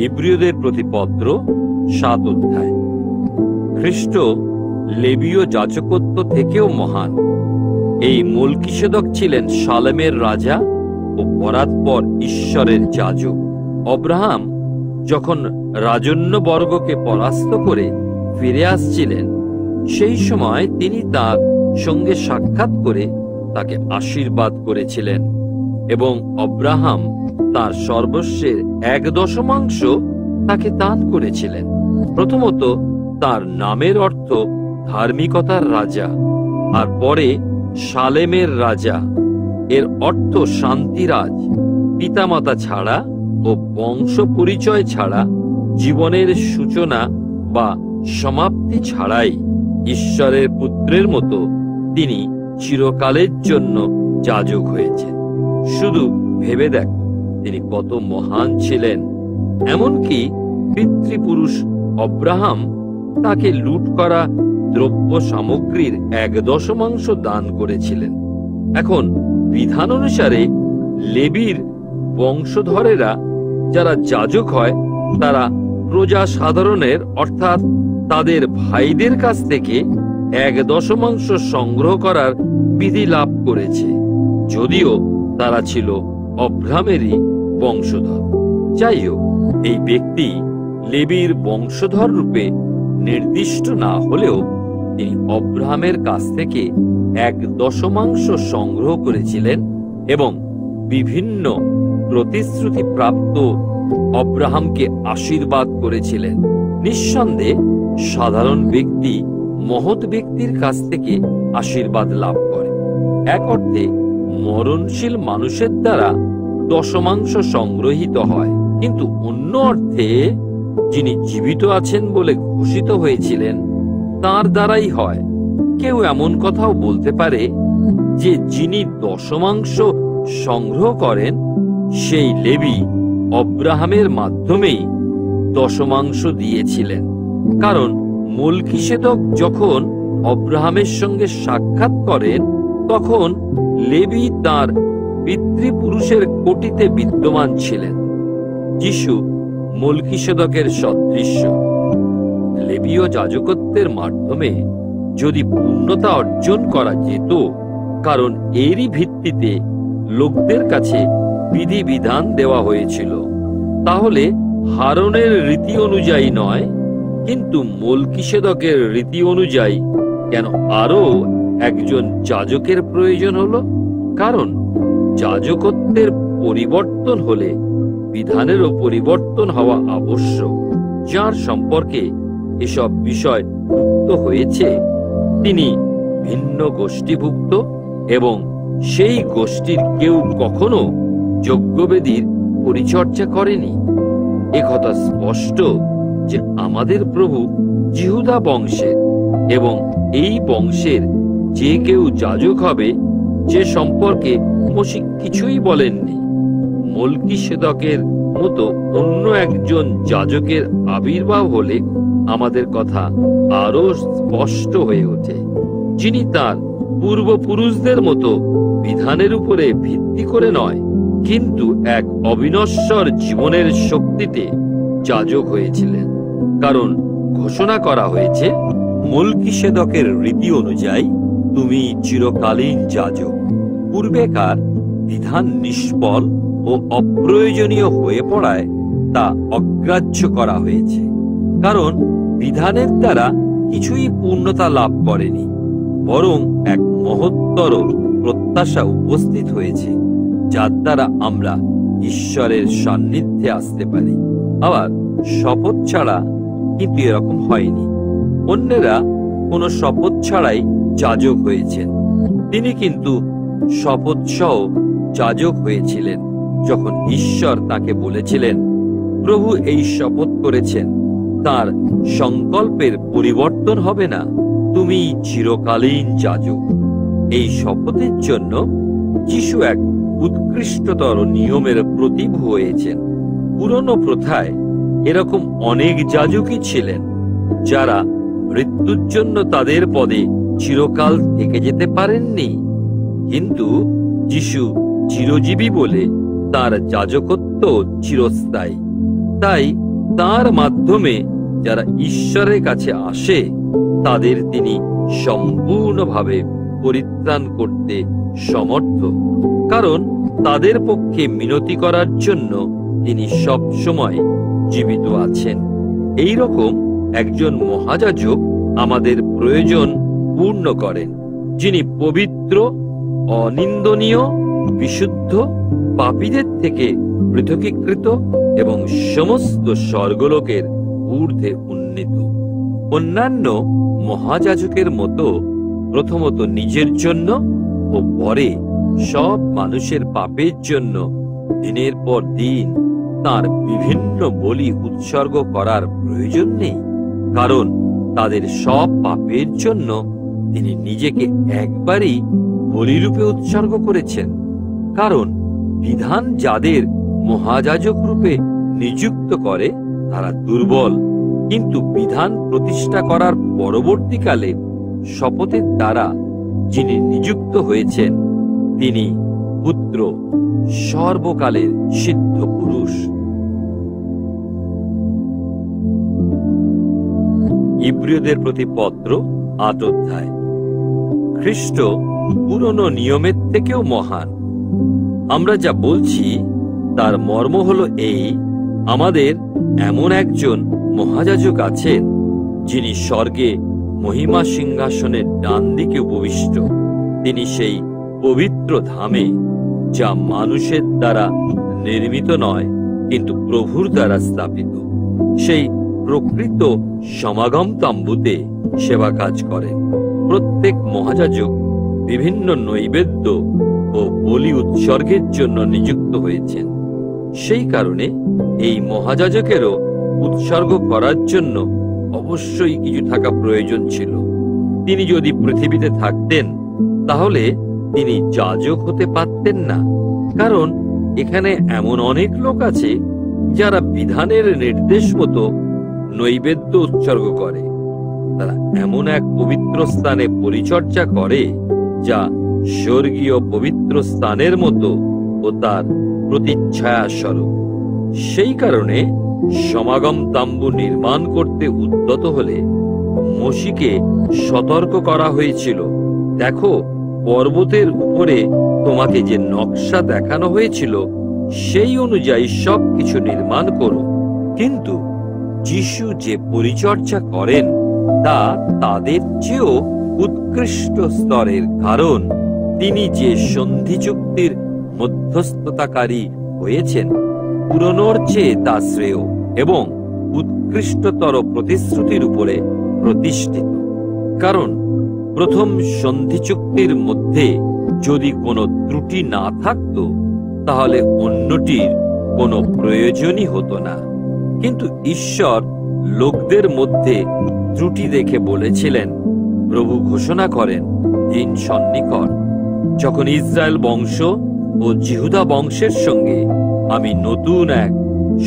ইব্রিয়দের প্রতি পত্র 7 অধ্যায়। খ্রিস্ট লেবীয় যাজকত্ব থেকেও মহান, এই মলকিসেদক ছিলেন সালেমের রাজা ও পরাৎপর ঈশ্বরের যাজক। অব্রাহাম যখন রাজন্যবর্গকে পরাস্ত করে ফিরে আসছিলেন, সেই সময় তিনি তার সঙ্গে সাক্ষাৎ করে তাকে আশীর্বাদ করেছিলেন এবং অব্রাহাম তার সর্বস্বের 1/10 তাকে দান করেছিলেন। প্রথমত তার নামের অর্থ ধার্মিকতার রাজা, আর পরে সালেমের রাজা এর অর্থ শান্তিরাজ। পিতামাতা ছাড়া ও বংশ পরিচয় ছাড়া, জীবনের সূচনা বা সমাপ্তি ছাড়াই ঈশ্বরের পুত্রের মতো তিনি চিরকালের জন্য যাজক হয়েছেন। শুধু ভেবে দেখো তিনি কত মহান ছিলেন। এমনকি পিতৃপুরুষ অব্রাহাম তাকে লুট করা দ্রব্য সামগ্রীর 1/10 দান করেছিলেন। এখন বিধান অনুসারে লেবীর বংশধরেরা যারা যাজক হয়, তারা প্রজা সাধারণের অর্থাৎ তাদের ভাইদের কাছ থেকে 1/10 সংগ্রহ করার বিধি লাভ করেছে, যদিও তারা ছিল অব্রাহামেরই বংশধর। যাই হোক, এই ব্যক্তি লেবীর বংশধর রূপে নির্দিষ্ট না হলেও তিনি অব্রাহামের কাছ থেকে 1/10 সংগ্রহ করেছিলেন এবং বিভিন্ন প্রতিশ্রুতি প্রাপ্ত অব্রাহামকে আশীর্বাদ করেছিলেন। নিঃসন্দেহে সাধারণ ব্যক্তি মহৎ ব্যক্তির কাছ থেকে আশীর্বাদ লাভ করে। এক অর্থে মরণশীল মানুষের দ্বারা 10 সংগ্রহীত হয়, কিন্তু অন্য অর্থে যিনি জীবিত আছেন বলে ঘোষিত হয়েছিলেন তার দ্বারাই হয়। কেউ এমন কথাও বলতে পারে যে যিনি 10 সংগ্রহ করেন সেই লেবী অব্রাহামের মাধ্যমেই 10 দিয়েছিলেন, কারণ মলকিসেদক যখন অব্রাহামের সঙ্গে সাক্ষাৎ করেন তখন লেবী তার পিতৃপুরুষের কোটিতে বিদ্যমান ছিলেন। যিশু মলকিসেদকের সদৃশ্য। লেবীয় যাজকত্বের মাধ্যমে যদি পূর্ণতা অর্জন করা যেত, কারণ এরই ভিত্তিতে লোকদের কাছে বিধিবিধান দেওয়া হয়েছিল, তাহলে হারনের রীতি অনুযায়ী নয়, কিন্তু মলকিসেদকের রীতি অনুযায়ী কেন আরো একজন যাজকের প্রয়োজন হলো? কারণ যাজকত্বের পরিবর্তন হলে বিধানেরও পরিবর্তন হওয়া আবশ্যক। যার সম্পর্কে এসব বিষয় উক্ত হয়েছে তিনি ভিন্ন গোষ্ঠীভুক্ত এবং সেই গোষ্ঠীর কেউ কখনো যজ্ঞবেদীর পরিচর্যা করেনি। একথা স্পষ্ট যে আমাদের প্রভু জিহুদা বংশের এবং এই বংশের যে কেউ যাজক হবে, যে সম্পর্কে মসিহ কিছুই বলেননি। মলকিসেদকের মতো অন্য একজন যাজকের আবির্ভাব হলে আমাদের কথা আরো স্পষ্ট হয়ে ওঠে, যিনি তার পূর্বপুরুষদের মতো বিধানের উপরে ভিত্তি করে নয়, কিন্তু এক অবিনশ্বর জীবনের শক্তিতে যাজক হয়েছিলেন। কারণ ঘোষণা করা হয়েছে, মলকিসেদকের রীতি অনুযায়ী তুমি চিরকালীন যাজক। পূর্বেকার বিধান নিষ্ফল ও অপ্রয়োজনীয় হয়ে পড়ায় তা অগ্রাহ্য করা হয়েছে, কারণ বিধানের দ্বারা কিছুই পূর্ণতা লাভ করেনি, বরং এক মহত্তর প্রত্যাশা উপস্থিত হয়েছে, যার দ্বারা আমরা ঈশ্বরের সান্নিধ্যে আসতে পারি। আবার শপথ ছাড়া কিন্তু এরকম হয়নি। অন্যেরা কোনো শপথ ছাড়াই যাজক হয়েছেন, তিনি কিন্তু শপথ সহ যাজক হয়েছিলেন যখন ঈশ্বর তাকে বলেছিলেন, প্রভু এই শপথ করেছেন, তার সংকল্পের পরিবর্তন হবে না, তুমি চিরকালীন যাজক। এই শপথের জন্য যিশু এক উৎকৃষ্টতর নিয়মের প্রতীক হয়েছেন। পুরনো প্রথায় এরকম অনেক যাজকই ছিলেন যারা মৃত্যুর জন্য তাদের পদে চিরকাল থেকে যেতে পারেননি, কিন্তু যিশু চিরজীবী বলে তার যাজকত্ব চিরস্থায়ী। তাই তার মাধ্যমে যারা ঈশ্বরের কাছে আসে তাদের তিনি সম্পূর্ণভাবে পরিত্রাণ করতে সমর্থ, কারণ তাদের পক্ষে মিনতি করার জন্য তিনি সব সময় জীবিত আছেন। এই রকম একজন মহাযাজক আমাদের প্রয়োজন পূর্ণ করেন, যিনি পবিত্র, অনিন্দনীয়, বিশুদ্ধ, পাপীদের থেকে পৃথকীকৃত এবং সমস্ত স্বর্গলোকের ঊর্ধ্বে উন্নীত। অন্যান্য মহাযাজকের মতো প্রথমত নিজের জন্য ও পরে সব মানুষের পাপের জন্য দিনের পর দিন তার বিভিন্ন বলি উৎসর্গ করার প্রয়োজন নেই, কারণ তাদের সব পাপের জন্য তিনি নিজেকে একবারই বলিরূপে উৎসর্গ করেছেন। কারণ বিধান যাদের মহাযাজক রূপে নিযুক্ত করে তারা দুর্বল, কিন্তু বিধান প্রতিষ্ঠা করার পরবর্তীকালে শপথের দ্বারা যিনি নিযুক্ত হয়েছেন তিনি পুত্র, সর্বকালের সিদ্ধ পুরুষ। ইব্রিয়দের প্রতি পত্র ৮ অধ্যায়। খ্রিস্ট পুরনো নিয়মের থেকেও মহান। আমরা যা বলছি তার মর্ম হলো এই: আমাদের এমন একজন মহাযাজক আছেন যিনি স্বর্গে মহিমা সিংহাসনের ডান দিকে উপবিষ্ট। তিনি সেই পবিত্র ধামে, যা মানুষের দ্বারা নির্মিত নয় কিন্তু প্রভুর দ্বারা স্থাপিত, সেই প্রকৃত সমাগম তাম্বুতে সেবা কাজ করেন। প্রত্যেক মহাযাজক বিভিন্ন নৈবেদ্য ও বলি উৎসর্গের জন্য নিযুক্ত হয়েছেন। সেই কারণে এই মহাযাজকেরও উৎসর্গ করার জন্য অবশ্যই কিছু থাকা প্রয়োজন ছিল। তিনি যদি পৃথিবীতে থাকতেন তাহলে তিনি যাজক হতে পারতেন না, কারণ এখানে এমন অনেক লোক আছে যারা বিধানের নির্দেশ মতো নৈবেদ্য উৎসর্গ করে। তারা এমন এক পবিত্র স্থানে পরিচর্যা করে যা স্বর্গীয় পবিত্র স্থানের মতো ও তার প্রতিচ্ছায়া স্বরূপ। সেই কারণে সমাগম তাম্বু নির্মাণ করতে উদ্যত হলে মশিকে সতর্ক করা হয়েছিল, দেখো, পর্বতের উপরে তোমাকে যে নকশা দেখানো হয়েছিল সেই অনুযায়ী সবকিছু নির্মাণ করো। কিন্তু যিশু যে পরিচর্যা করেন তা তাদের চেয়েও উৎকৃষ্ট স্তরের, কারণ তিনি যে সন্ধি চুক্তির মধ্যস্থতাকারী হয়েছেন পুরনোর চেয়ে তা শ্রেয় এবং উৎকৃষ্টতর প্রতিশ্রুতির উপরে প্রতিষ্ঠিত। কারণ প্রথম সন্ধি চুক্তির মধ্যে যদি কোনো ত্রুটি না থাকতো তাহলে অন্যটির কোনো প্রয়োজনই হতো না। কিন্তু ঈশ্বর লোকদের মধ্যে ত্রুটি দেখে বলেছিলেন, প্রভু ঘোষণা করেন, দিন সন্নিকট, যখন ইসরায়েল বংশ ও জিহুদা বংশের সঙ্গে আমি নতুন এক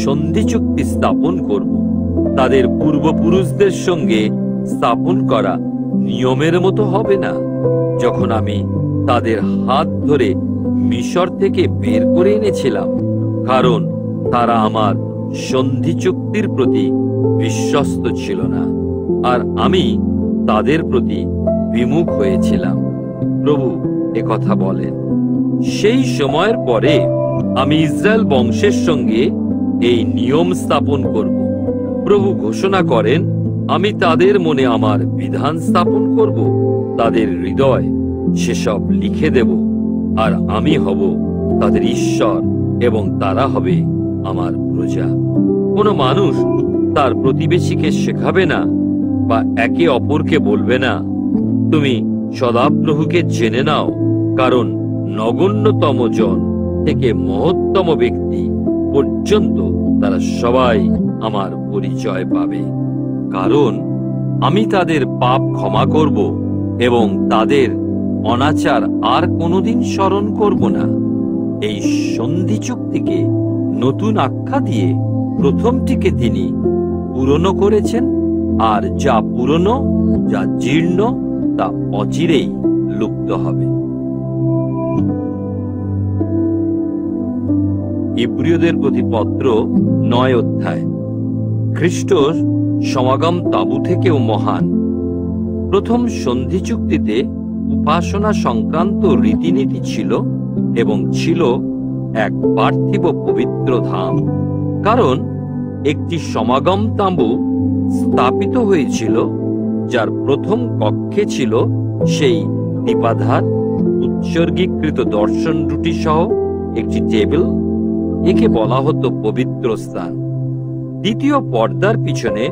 সন্ধি চুক্তি স্থাপন করব। তাদের পূর্বপুরুষদের সঙ্গে স্থাপন করা নিয়মের মতো হবে না, যখন আমি তাদের হাত ধরে মিশর থেকে বের করে এনেছিলাম, কারণ তারা আমার সন্ধি চুক্তির প্রতি বিশ্বস্ত ছিল না, আর আমি তাদের প্রতি বিমুখ হয়েছিলাম। প্রভু একথা বলেন। সেই সময়ের পরে আমি ইসরায়েল বংশের সঙ্গে এই নিয়ম স্থাপন করব। প্রভু ঘোষণা করেন, আমি তাদের মনে আমার বিধান স্থাপন করব, তাদের হৃদয় সেসব লিখে দেব, আর আমি হব তাদের ঈশ্বর এবং তারা হবে আমার প্রজা। কোনো মানুষ তার প্রতিবেশীকে শেখাবে না বা একে অপরকে বলবে না, তুমি সদাপ্রভুকে জেনে নাও, কারণ নগণ্যতম জন থেকে মহত্তম ব্যক্তি পর্যন্ত তারা সবাই আমার পরিচয় পাবে। কারণ আমি তাদের পাপ ক্ষমা করব এবং তাদের অনাচার আর কোনোদিন স্মরণ করব না। এই সন্ধি চুক্তিকে নতুন আখ্যা দিয়ে প্রথমটিকে তিনি পুরনো করেছেন, আর যা পুরনো, যা জীর্ণ, তা অচিরেই লুপ্ত হবে। ইব্রিয়দের প্রতি পত্র ৯ অধ্যায়। খ্রিস্ট সমাগম তাঁবু থেকেও মহান। প্রথম সন্ধি চুক্তিতে উপাসনা সংক্রান্ত রীতিনীতি ছিল এবং ছিল এক পার্থিব পবিত্র ধাম। কারণ একটি সমাগম তাঁবু স্থাপিত হয়েছিল, যার প্রথম কক্ষে ছিল সেই দীপাধার, উৎসর্গীকৃত দর্শন রুটি সহ একটি টেবিল। একে বলা হতো পবিত্র স্থান। দ্বিতীয় পর্দার পিছনে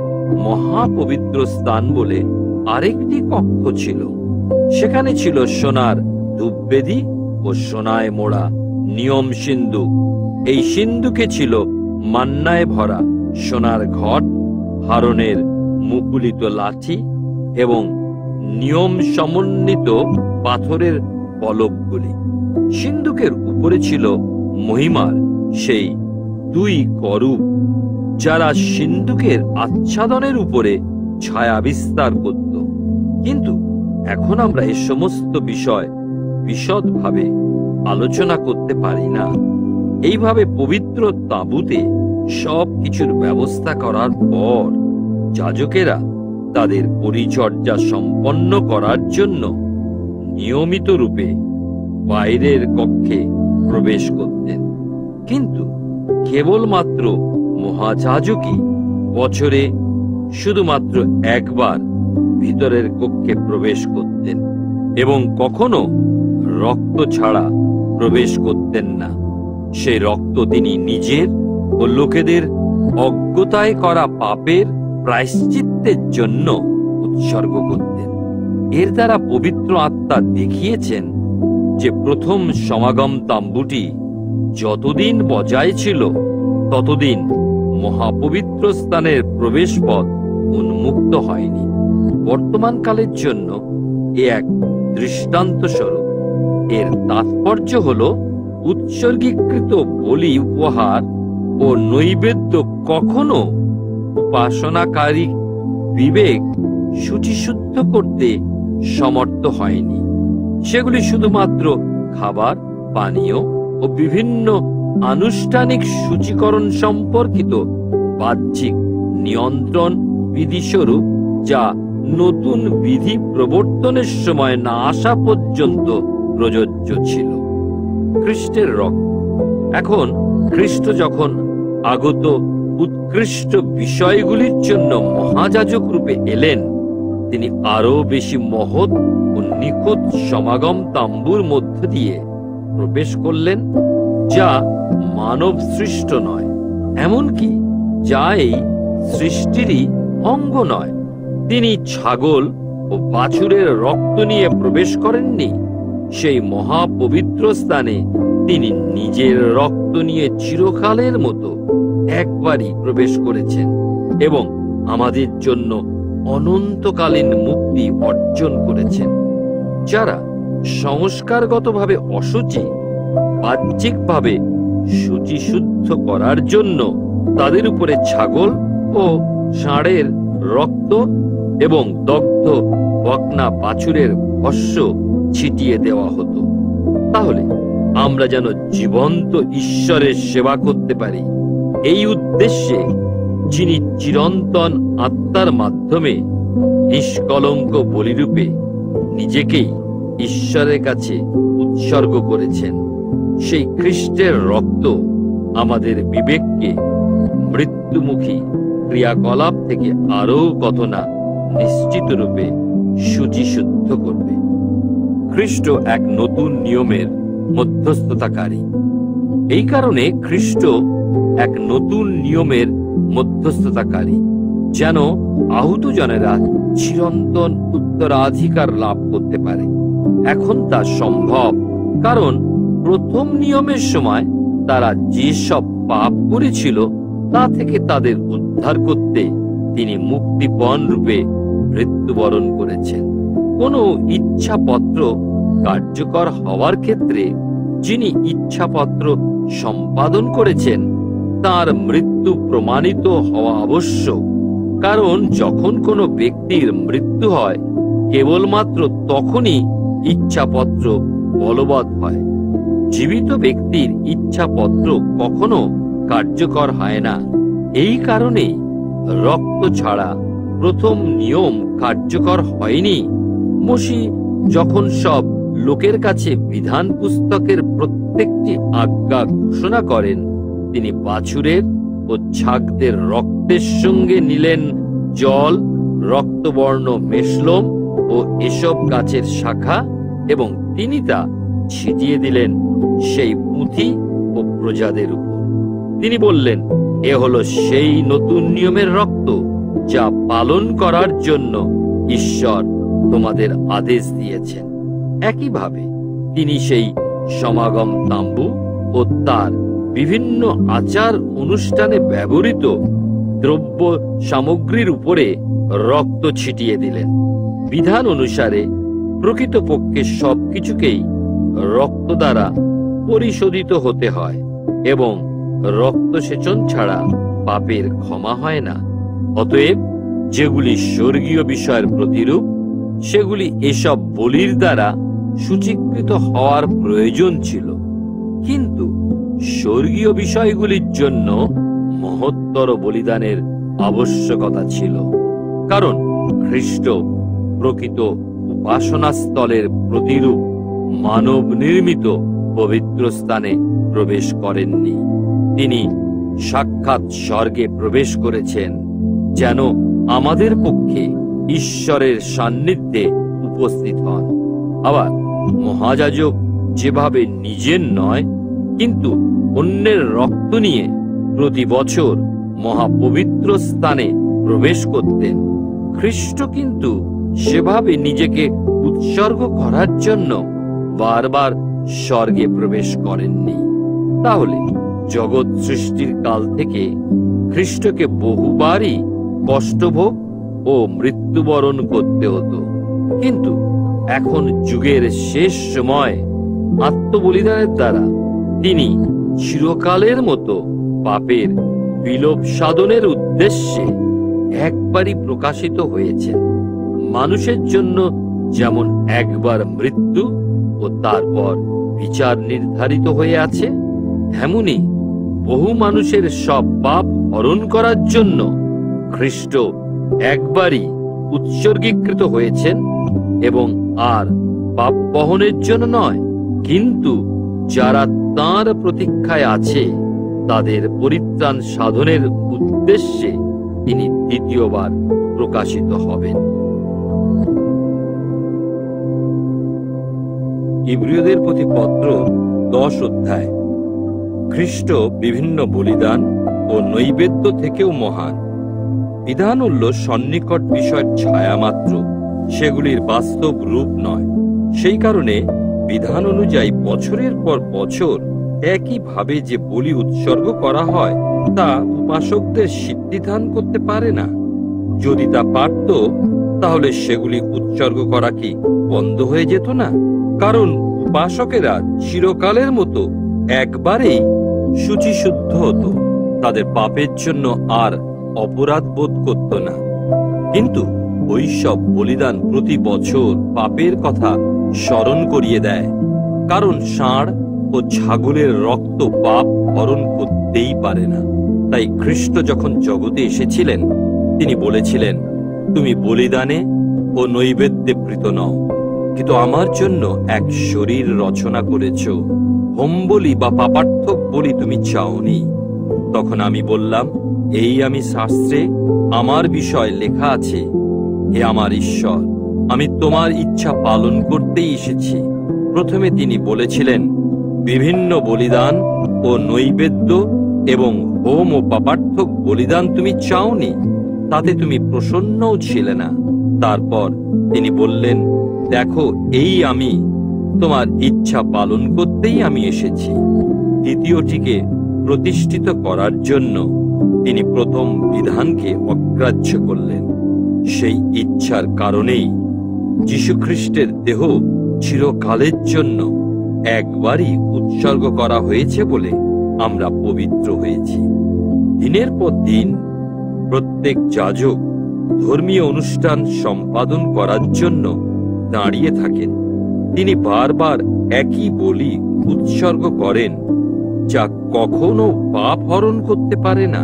মহাপবিত্র স্থান বলে আরেকটি কক্ষ ছিল। সেখানে ছিল সোনার ধূপবেদী ও সোনায় মোড়া নিয়ম সিন্ধুক। এই সিন্ধুকে ছিল মান্নায় ভরা সোনার ঘট, হারনের মুকুলিত লাঠি এবং নিয়ম সমন্বিত পাথরের পলকগুলি। সিন্ধুকের উপরে ছিল মহিমার সেই দুই করূপ, যারা সিন্ধুকের আচ্ছাদনের উপরে ছায়া বিস্তার করত। কিন্তু এখন আমরা এই সমস্ত বিষয় বিশদভাবে আলোচনা করতে পারি না। এইভাবে পবিত্র তাঁবুতে সব কিছুর ব্যবস্থা করার পর যাজকেরা তাদের পরিচর্যা সম্পন্ন করার জন্য নিয়মিত রূপে বাইরের কক্ষে প্রবেশ করতেন। কিন্তু কেবলমাত্র মহাযাজকই বছরে শুধুমাত্র একবার ভিতরের কক্ষে প্রবেশ করতেন এবং কখনো রক্ত ছাড়া প্রবেশ করতেন না। সেই রক্ত তিনি নিজের ও লোকেদের অজ্ঞতায় করা পাপের প্রায়শ্চিত্তের জন্য উৎসর্গ করতেন। এর দ্বারা পবিত্র আত্মা দেখিয়েছেন যে প্রথম সমাগম তাঁবুটি যতদিন বজায় ছিল ততদিন মহাপবিত্র স্থানের প্রবেশ পথ উন্মুক্ত হয়নি। বর্তমান কালের জন্য এ এক দৃষ্টান্ত স্বরূপ। এর তাৎপর্য হল উৎসর্গীকৃত বলি, উপহার ও নৈবেদ্য কখনো উপাসনাকারী বিবেক শুচিশুদ্ধ করতে সমর্থ হয়নি। সেগুলি শুধুমাত্র খাবার, পানীয় ও বিভিন্ন আনুষ্ঠানিক সূচীকরণ সম্পর্কিত বাহ্যিক নিয়ন্ত্রণ বিধিস্বরূপ, যা নতুন বিধি প্রবর্তনের সময় না আসা পর্যন্ত প্রযোজ্য ছিল। খ্রিস্টের রক্ত। এখন খ্রিস্ট যখন আগত উৎকৃষ্ট বিষয়গুলির জন্য মহাযাজক রূপে এলেন, তিনি আরো বেশি মহৎ ও নিখুঁত সমাগম তাঁবুর মধ্য দিয়ে প্রবেশ করলেন, যা মানব সৃষ্ট নয়, এমনকি যা এই সৃষ্টিরই অঙ্গ নয়। তিনি ছাগল ও বাছুরের রক্ত নিয়ে প্রবেশ করেননি। সেই মহাপবিত্র স্থানে তিনি নিজের রক্ত নিয়ে চিরকালের মতো একবারই প্রবেশ করেছেন এবং আমাদের জন্য অনন্তকালীন মুক্তি অর্জন করেছেন। যারা সংস্কারগতভাবে অশুচি, বাহ্যিকভাবে শুচিশুদ্ধ করার জন্য তাদের উপরে ছাগল ও ষাঁড়ের রক্ত এবং দগ্ধ বকনা বাছুরের ভস্য ছিটিয়ে দেওয়া হতো, তাহলে আমরা যেন জীবন্ত ঈশ্বরের সেবা করতে পারি। এই উদ্দেশ্যে যিনি চিরন্তন আত্মার মাধ্যমে নিষ্কলঙ্ক বলিরূপে নিজেকেই ঈশ্বরের কাছে উৎসর্গ করেছেন, সেই খ্রিস্টের রক্ত আমাদের বিবেককে মৃত্যুমুখী ক্রিয়াকলাপ থেকে আরো কত না নিশ্চিত রূপে শুচিশুদ্ধ করবে। খ্রিস্ট এক নতুন নিয়মের মধ্যস্থতাকারী। এই কারণে খ্রিস্ট এক নতুন নিয়মের মধ্যস্থতাকারী, যেন আহত জনেরা চিরন্তন উত্তরাধিকার লাভ করতে পারে। এখন তা সম্ভব, কারণ প্রথম নিয়মের সময় তারা যেসব পাপ করেছিল তা থেকে তাদের উদ্ধার করতে তিনি মুক্তিপণ রূপে মৃত্যুবরণ করেছেন। কোনো ইচ্ছাপত্র কার্যকর হওয়ার ক্ষেত্রে যিনি ইচ্ছাপত্র সম্পাদন করেছেন তার মৃত্যু প্রমাণিত হওয়া আবশ্যক, কারণ যখন কোনো ব্যক্তির মৃত্যু হয় কেবলমাত্র তখনই ইচ্ছাপত্র বলবৎ হয়। জীবিত ব্যক্তির ইচ্ছাপত্র কখনো কার্যকর হয় না। এই কারণে রক্ত ছাড়া প্রথম নিয়ম কার্যকর হয়নি। মসিহ যখন সব লোকের কাছে বিধান পুস্তকের প্রত্যেকটি আজ্ঞা ঘোষণা করেন, তিনি বাছুরের ও ছাগদের রক্তের সঙ্গে নিলেন জল, রক্তবর্ণ মেশলোম ও এসব গাছের শাখা, এবং তিনি তা ছিটিয়ে দিলেন সেই পুঁথি ও প্রজাদের উপর। তিনি বললেন, এ হলো সেই নতুন নিয়মের রক্ত, যা পালন করার জন্য ঈশ্বর তোমাদের আদেশ দিয়েছেন। একইভাবে তিনি সেই সমাগম তাম্বু ও তার বিভিন্ন আচার অনুষ্ঠানে ব্যবহৃত দ্রব্য সামগ্রীর উপরে রক্ত ছিটিয়ে দিলেন। বিধান অনুসারে প্রকৃতপক্ষে সবকিছুকেই রক্ত দ্বারা পরিশোধিত হতে হয়, এবং রক্তসেচন ছাড়া পাপের ক্ষমা হয় না। অতএব যেগুলি স্বর্গীয় বিষয়ের প্রতিরূপ, সেগুলি এসব বলির দ্বারা সূচীকৃত হওয়ার প্রয়োজন ছিল, কিন্তু স্বর্গীয় বিষয়গুলির জন্য মহত্তর বলিদানের আবশ্যকতা ছিল, কারণ খ্রিস্ট প্রকৃত উপাসনাস্থলের প্রতিরূপ মানব নির্মিত পবিত্র স্থানে প্রবেশ করেননি। তিনি সাক্ষাৎ স্বর্গে প্রবেশ করেছেন, যেন আমাদের পক্ষে ঈশ্বরের সান্নিধ্যে উপস্থিত হন। আবার মহাযাজক যেভাবে নিজের নয়, কিন্তু অন্যের রক্ত নিয়ে প্রতি বছর মহাপবিত্র স্থানে প্রবেশ করতেন, খ্রিস্ট কিন্তু সেভাবে নিজেকে উৎসর্গ করার জন্য বারবার স্বর্গে প্রবেশ করেননি। তাহলে জগৎ সৃষ্টির কাল থেকে খ্রিস্টকে বহুবারই কষ্টভোগ ও মৃত্যুবরণ করতে হতো, কিন্তু এখন যুগের শেষ সময় আত্মবলিদানের দ্বারা তিনি চিরকালের মতো পাপের বিলোপ সাধনের উদ্দেশ্যে একবারই প্রকাশিত হয়েছেন। মানুষের জন্য যেমন একবার মৃত্যু ও তারপর বিচার নির্ধারিত হয়ে আছে, তেমনি বহু মানুষের সব পাপ হরণ করার জন্য খ্রিস্ট একবারই উৎসর্গীকৃত হয়েছেন, এবং আর পাপ বহনের জন্য নয়, কিন্তু যারা তাঁর প্রতীক্ষায় আছে তাদের পরিত্রাণ সাধনের উদ্দেশ্যে তিনি দ্বিতীয়বার প্রকাশিত হবেন। ইব্রিয়দের প্রতি পত্র 10 অধ্যায়। খ্রিস্ট বিভিন্ন বলিদান ও নৈবেদ্য থেকেও মহান। বিধান হল সন্নিকট বিষয়ের ছায়া মাত্র, সেগুলির বাস্তব রূপ নয়। সেই কারণে বিধান অনুযায়ী বছরের পর বছর একইভাবে যে বলি উৎসর্গ করা হয়, তা উপাসকদের সিদ্ধিদান করতে পারে না। যদি তা পারত, তাহলে সেগুলি উৎসর্গ করা কি বন্ধ হয়ে যেত না? কারণ উপাসকেরা চিরকালের মতো একবারেই শুচিশুদ্ধ হতো, তাদের পাপের জন্য আর অপরাধ বোধ করত না। কিন্তু ওই সব বলিদান প্রতি বছর পাপের কথা স্মরণ করিয়ে দেয়, কারণ ষাঁড় ও ছাগলের রক্ত পাপ হরণ করতেই পারে না। তাই খ্রিস্ট যখন জগতে এসেছিলেন, তিনি বলেছিলেন, তুমি বলিদানে ও নৈবেদ্যে প্রীত নও, কিন্তু আমার জন্য এক শরীর রচনা করেছ। হোম বলি বা পাপার্থক বলি তুমি চাওনি। তখন আমি বললাম, এই আমি শাস্ত্রে আমার বিষয় লেখা আছে, হে আমার ঈশ্বর, আমি তোমার ইচ্ছা পালন করতেই এসেছি। প্রথমে তিনি বলেছিলেন, বিভিন্ন বলিদান ও নৈবেদ্য এবং হোম ও পাপার্থক বলিদান তুমি চাওনি, তাতে তুমি প্রসন্নও ছিলে না। তারপর তিনি বললেন, দেখো, এই আমি তোমার ইচ্ছা পালন করতেই আমি এসেছি। দ্বিতীয়টিকে প্রতিষ্ঠিত করার জন্য তিনি প্রথম বিধানকে অগ্রাহ্য করলেন। সেই ইচ্ছার কারণেই যীশুখ্রিস্টের দেহ চিরকালের জন্য একবারই উৎসর্গ করা হয়েছে বলে আমরা পবিত্র হয়েছি। দিনের পর দিন প্রত্যেক যাজক ধর্মীয় অনুষ্ঠান সম্পাদন করার জন্য দাঁড়িয়ে থাকেন। তিনি বারবার একই বলি উৎসর্গ করেন, যা কখনো পাপ হরণ করতে পারে না।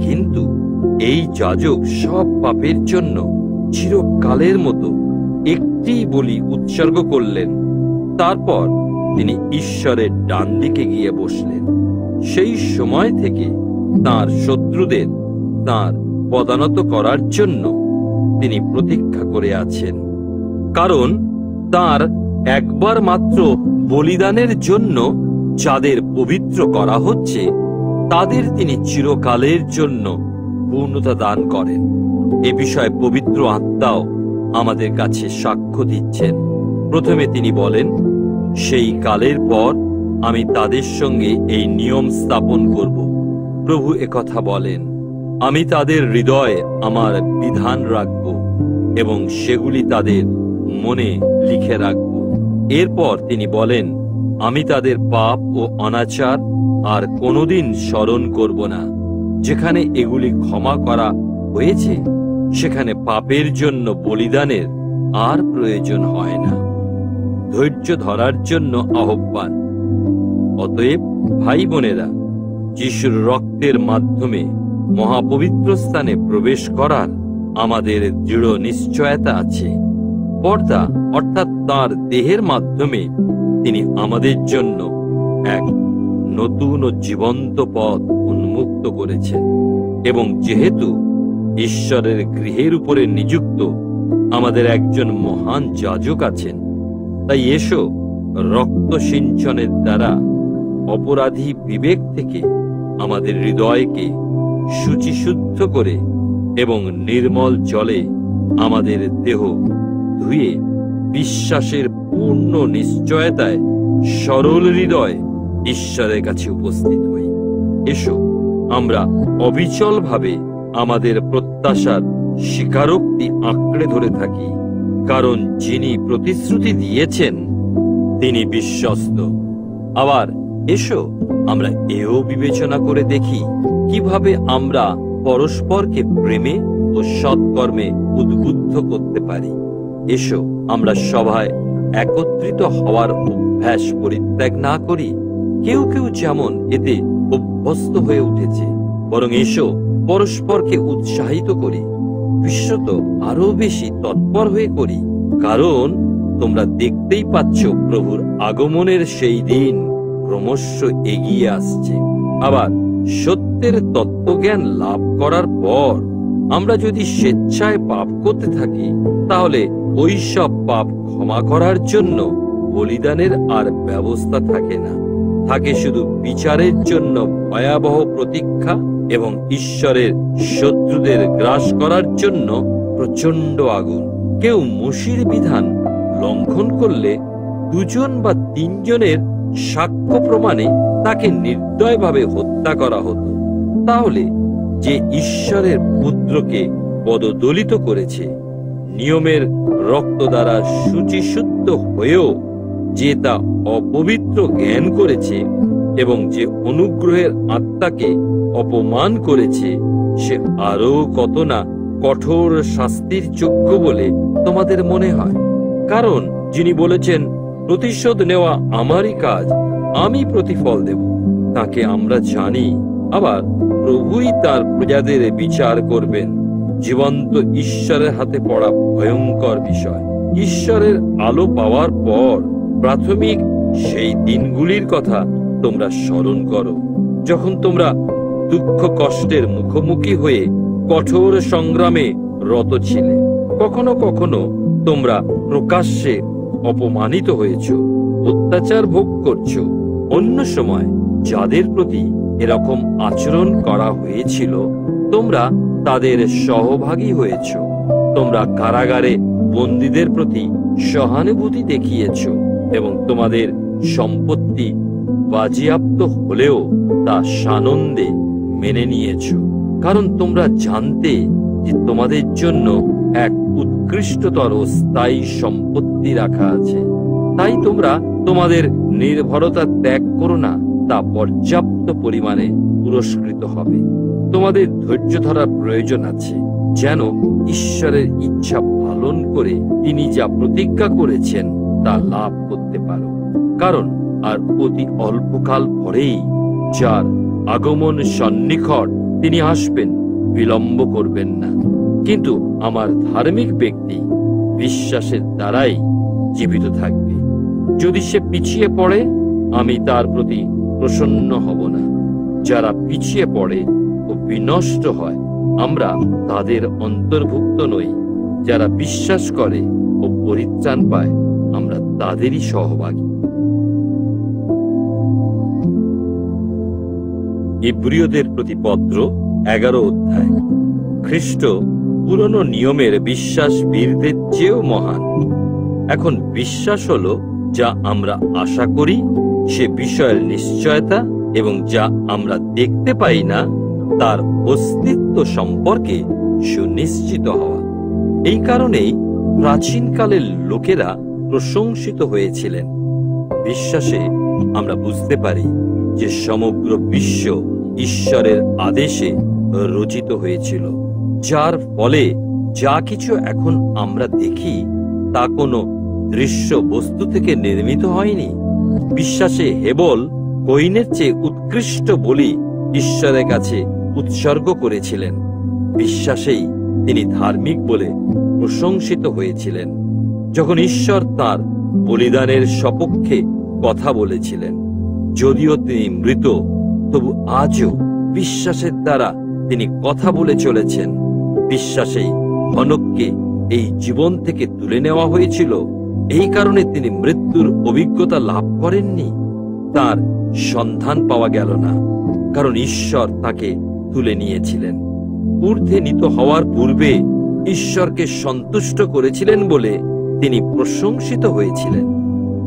কিন্তু এই যাজক সব পাপের জন্য চিরকালের মতো একটি বলি উৎসর্গ করলেন। তারপর তিনি ঈশ্বরের ডান দিকে গিয়ে বসলেন। সেই সময় থেকে তার শত্রুদের তার পদানত করার জন্য তিনি প্রতীক্ষা করে আছেন। কারণ তার একবার মাত্র বলিদানের জন্য যাদের পবিত্র করা হচ্ছে, তাদের তিনি চিরকালের জন্য পূর্ণতা দান করেন। এ বিষয়ে পবিত্র আত্মাও আমাদের কাছে সাক্ষ্য দিচ্ছেন। প্রথমে তিনি বলেন, সেই কালের পর আমি তাদের সঙ্গে এই নিয়ম স্থাপন করব। প্রভু একথা বলেন, আমি তাদের হৃদয়ে আমার বিধান রাখব এবং সেগুলি তাদের মনে লিখে রাখব। এরপর তিনি বলেন, আমি তাদের পাপ ও অনাচার আর কোনোদিন স্মরণ করব না। যেখানে এগুলি ক্ষমা করা হয়েছে, সেখানে পাপের জন্য বলিদানের আর প্রয়োজন হয় না। ধৈর্য ধরার জন্য আহ্বান। অতএব ভাই বোনেরা, যিশুর রক্তের মাধ্যমে মহাপবিত্র স্থানে প্রবেশ করার আমাদের দৃঢ় নিশ্চয়তা আছে। পর্দা অর্থাৎ তাঁর দেহের মাধ্যমে তিনি আমাদের জন্য এক নতুন ও জীবন্ত পথ উন্মুক্ত করেছেন। এবং যেহেতু ঈশ্বরের গৃহের উপরে নিযুক্ত আমাদের একজন মহান যাজক আছেন, তাই এসো রক্ত সিঞ্চনের দ্বারা অপরাধী বিবেক থেকে আমাদের হৃদয়কে শুচিশুদ্ধ করে এবং নির্মল জলে আমাদের দেহ ধুয়ে বিশ্বাসের পূর্ণ নিশ্চয়তায় সরল হৃদয় ঈশ্বরের কাছে উপস্থিত হই। এসো আমরা অবিচলভাবে আমাদের প্রত্যাশার স্বীকারোক্তি আঁকড়ে ধরে থাকি, কারণ যিনি প্রতিশ্রুতি দিয়েছেন তিনি বিশ্বস্ত। আবার এসো আমরা এও বিবেচনা করে দেখি কিভাবে আমরা পরস্পরকে প্রেমে ও সৎকর্মে উদ্বুদ্ধ করতে পারি। এসো আমরা সভায় একত্রিত হওয়ার অভ্যাস পরিত্যাগ না করি, কেউ কেউ যেমন এতে অভ্যস্ত হয়ে উঠেছে, বরং এসো পরস্পরকে উৎসাহিত করি, বিশেষত আরো বেশি তৎপর হয়ে করি। কারণ তোমরা দেখতেই পাচ্ছ প্রভুর আগমনের সেই দিন ক্রমশ এগিয়ে আসছে। আবার সত্যের তত্ত্বজ্ঞান লাভ করার পর আমরা যদি স্বেচ্ছায় পাপ করতে থাকি, তাহলে ওই সব পাপ ক্ষমা করার জন্য বলিদানের আর ব্যবস্থা থাকে না। থাকে শুধু বিচারের জন্য ভয়াবহ প্রতীক্ষা এবং ঈশ্বরের শত্রুদের গ্রাস করার জন্য প্রচন্ড আগুন। কেউ মসির বিধান লঙ্ঘন করলে 2 বা 3 জনের সাক্ষ্য প্রমাণে তাকে নির্দয়ভাবে হত্যা করা হতো। তাহলে যে ঈশ্বরের পুত্রকে পদদলিত করেছে, নিয়মের রক্ত দ্বারা শুচিশুদ্ধ হয়েও যে তা অপবিত্র জ্ঞান করেছে এবং যে অনুগ্রহের আত্মাকে অপমান করেছে, সে আরো কত না কঠোর শাস্তির যোগ্য বলে তোমাদের মনে হয়। কারণ যিনি বলেছেন, প্রতিশোধ নেওয়া আমারই কাজ, আমি প্রতিফল দেব, তাকে আমরা জানি। আবার প্রভুই তার প্রজাদের বিচার করবেন। জীবন্ত ঈশ্বরের হাতে পড়া ভয়ঙ্কর বিষয়। ঈশ্বরের আলো পাওয়ার পর প্রাথমিক সেই দিনগুলির কথা তোমরা স্মরণ করো, যখন তোমরা দুঃখ কষ্টের মুখোমুখি হয়ে কঠোর সংগ্রামে রত ছিলে। কখনো কখনো তোমরা প্রকাশ্যে অপমানিত হয়েছ, অত্যাচার ভোগ করছো। অন্য সময় যাদের প্রতি এরকম আচরণ করা হয়েছিল, তোমরা তাদের সহভাগী হয়েছ। তোমরা কারাগারে বন্দীদের প্রতি সহানুভূতি দেখিয়েছ এবং তোমাদের সম্পত্তি বাজেয়াপ্ত হলেও তা সানন্দে মেনে নিয়েছ। কারণ তোমরা জানতে যে তোমাদের জন্য এক উৎকৃষ্টতর স্থায়ী সম্পত্তি রাখা আছে। তাই তোমরা তোমাদের নির্ভরতা ত্যাগ করো না, তা পর্যাপ্ত পরিমাণে পুরস্কৃত হবে। তোমাদের ধৈর্য ধরার প্রয়োজন আছে, যেন ঈশ্বরের ইচ্ছা পালন করে তিনি যা প্রতিজ্ঞা করেছেন তা লাভ করতে পারো। কারণ আর অতি অল্পকাল পরেই যার আগমন সন্নিকট, তিনি আসবেন, বিলম্ব করবেন না। কিন্তু আমার ধার্মিক ব্যক্তি বিশ্বাসের দ্বারাই জীবিত থাকবে। যদি সে পিছিয়ে পড়ে, আমি তার প্রতি প্রসন্ন হব না। যারা পিছিয়ে পড়ে ও বিনষ্ট হয়, আমরা তাদের অন্তর্ভুক্ত নই। যারা বিশ্বাস করে ও পরিত্রাণ পায়, আমরা তাদেরই সহভাগী। ইব্রিয়দের প্রতি পত্র 11 অধ্যায়। খ্রিস্ট পুরনো নিয়মের বিশ্বাস বীরদের চেয়েও মহান। এখন বিশ্বাস হলো যা আমরা আশা করি সে বিষয়ের নিশ্চয়তা, এবং যা আমরা দেখতে পাই না তার অস্তিত্ব সম্পর্কে সুনিশ্চিত হওয়া। এই কারণেই প্রাচীনকালের লোকেরা প্রশংসিত হয়েছিলেন। বিশ্বাসে আমরা বুঝতে পারি যে সমগ্র বিশ্ব ঈশ্বরের আদেশে রচিত হয়েছিল, যার ফলে যা কিছু এখন আমরা দেখি তা কোনো দৃশ্য বস্তু থেকে নির্মিত হয়নি। বিশ্বাসে হেবল কইনের চেয়ে উৎকৃষ্ট বলি ঈশ্বরের কাছে উৎসর্গ করেছিলেন। বিশ্বাসেই তিনি ধার্মিক বলে প্রশংসিত হয়েছিলেন, যখন ঈশ্বর তার বলিদানের সপক্ষে কথা বলেছিলেন। যদিও তিনি মৃত, তবু আজও বিশ্বাসের দ্বারা তিনি কথা বলে চলেছেন। বিশ্বাসেই হনককে এই জীবন থেকে তুলে নেওয়া হয়েছিল। এই কারণে তিনি মৃত্যুর অভিজ্ঞতা লাভ করেননি। তার সন্ধান পাওয়া গেল না, কারণ ঈশ্বর তাকে তুলে নিয়েছিলেন। ঊর্ধ্বে নীত হওয়ার পূর্বে ঈশ্বরকে সন্তুষ্ট করেছিলেন বলে তিনি প্রশংসিত হয়েছিলেন।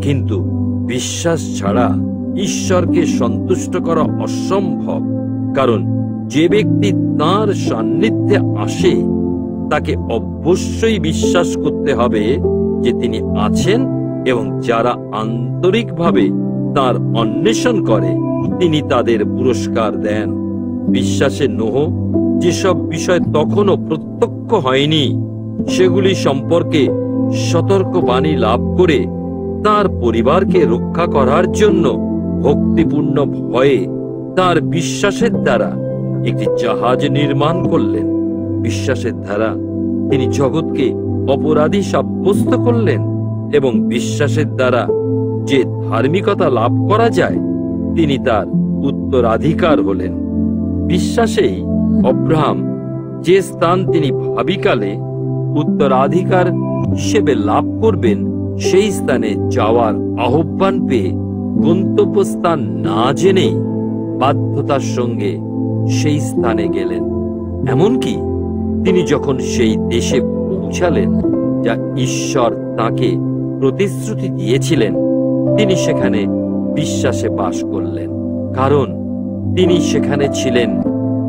কিন্তু বিশ্বাস ছাড়া ঈশ্বরকে সন্তুষ্ট করা অসম্ভব, কারণ যে ব্যক্তি তাঁর সান্নিধ্যে আসে তাকে অবশ্যই বিশ্বাস করতে হবে যে তিনি আছেন, এবং যারা আন্তরিকভাবে তাঁর অন্বেষণ করে তিনি তাদের পুরস্কার দেন। বিশ্বাসে নোহ যেসব বিষয় তখনও প্রত্যক্ষ হয়নি সেগুলি সম্পর্কে সতর্কবাণী লাভ করে তার পরিবারকে রক্ষা করার জন্য ভক্তিপূর্ণ ভয়ে তার বিশ্বাসের দ্বারা একটি জাহাজ নির্মাণ করলেন। বিশ্বাসের দ্বারা তিনি জগৎকে অপরাধী সাব্যস্ত করলেন, এবং বিশ্বাসের দ্বারা যে ধার্মিকতা লাভ করা যায় তিনি তার উত্তরাধিকার হলেন। বিশ্বাসেই অব্রাহাম যে স্থান তিনি ভাবিকালে উত্তরাধিকার হিসেবে লাভ করবেন সেই স্থানে যাওয়ার আহ্বান পেয়ে গন্তব্যস্থান না জেনেই বাধ্যতার সঙ্গে সেই স্থানে গেলেন। এমনকি তিনি যখন সেই দেশে পৌঁছালেন যা ঈশ্বর তাকে প্রতিশ্রুতি দিয়েছিলেন, তিনি সেখানে বিশ্বাসে বাস করলেন, কারণ তিনি সেখানে ছিলেন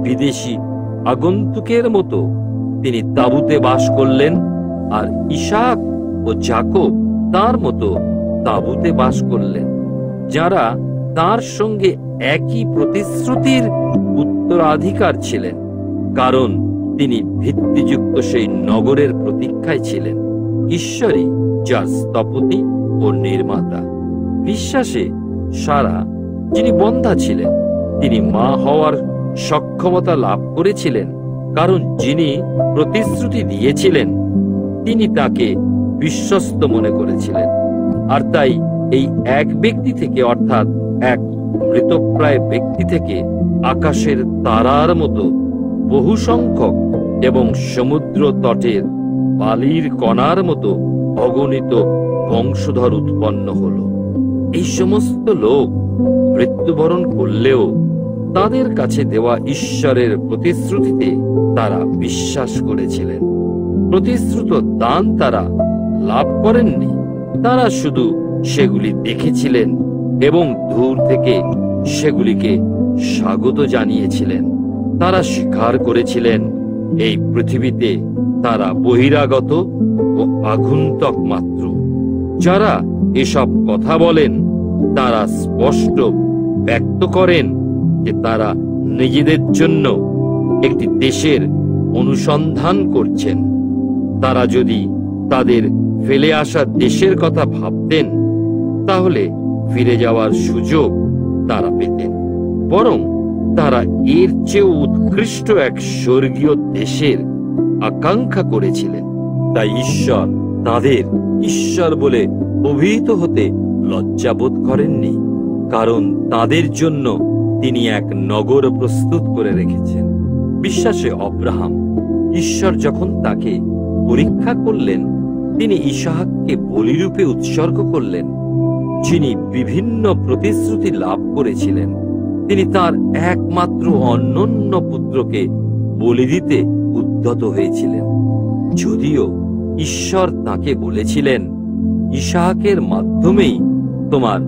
বিদেশী আগন্তুকের মতো। তিনি তাঁবুতে বাস করলেন, আর ইসাক ও যাকব তার মতো তাঁবুতে বাস করলেন, যারা তার সঙ্গে একই প্রতিশ্রুতির উত্তরাধিকার ছিলেন, কারণ তিনি ভিত্তিযুক্ত সেই নগরের প্রতীক্ষায় ছিলেন, ঈশ্বরই যার স্থপতি ও নির্মাতা। বিশ্বাসে সারা, যিনি বন্ধা ছিলেন, তিনি মা হওয়ার সক্ষমতা লাভ করেছিলেন, কারণ যিনি প্রতিশ্রুতি দিয়েছিলেন তিনি তাকে বিশ্বস্ত মনে করেছিলেন। আর তাই এই এক ব্যক্তি থেকে, অর্থাৎ এক মৃতপ্রায় ব্যক্তি থেকে আকাশের তারার মতো বহু সংখ্যক এবং সমুদ্র তটের বালির কণার মতো অগণিত বংশধর উৎপন্ন হল। এই সমস্ত লোক মৃত্যুবরণ করলেও তাদের কাছে দেওয়া ঈশ্বরের প্রতিশ্রুতিতে তারা বিশ্বাস করেছিলেন। প্রতিশ্রুত দান তারা লাভ করেননি, তারা শুধু সেগুলি দেখেছিলেন এবং দূর থেকে সেগুলিকে স্বাগত জানিয়েছিলেন। তারা স্বীকার করেছিলেন এই পৃথিবীতে তারা বহিরাগত ও আগন্তুক মাত্র। যারা এসব কথা বলেন তারা স্পষ্ট ব্যক্ত করেন যে তারা নিজেদের জন্য একটি দেশের অনুসন্ধান করছেন। তারা যদি তাদের ফেলে আসা দেশের কথা ভাবতেন তাহলে ফিরে যাওয়ার সুযোগ তারা পেতেন, বরং তারা এর চেয়েও উৎকৃষ্ট এক স্বর্গীয় দেশের আকাঙ্ক্ষা করেছিলেন। তাই ঈশ্বর তাদের ঈশ্বর বলে অভিহিত হতে লজ্জাবোধ করেননি, কারণ তাদের জন্য তিনি এক নগর প্রস্তুত করে রেখেছেন। বিশ্বাসে অব্রাহাম ঈশ্বর যখন তাকে পরীক্ষা করলেন, তিনি ইসাহাককে বলিরূপে উৎসর্গ করলেন, যিনি বিভিন্ন প্রতিশ্রুতি লাভ করেছিলেন। তিনি তার একমাত্র অনন্য পুত্রকে বলি দিতে উদ্যত হয়েছিলেন, যদিও ঈশ্বর তাকে বলেছিলেন, ইসাহাকের মাধ্যমেই তোমার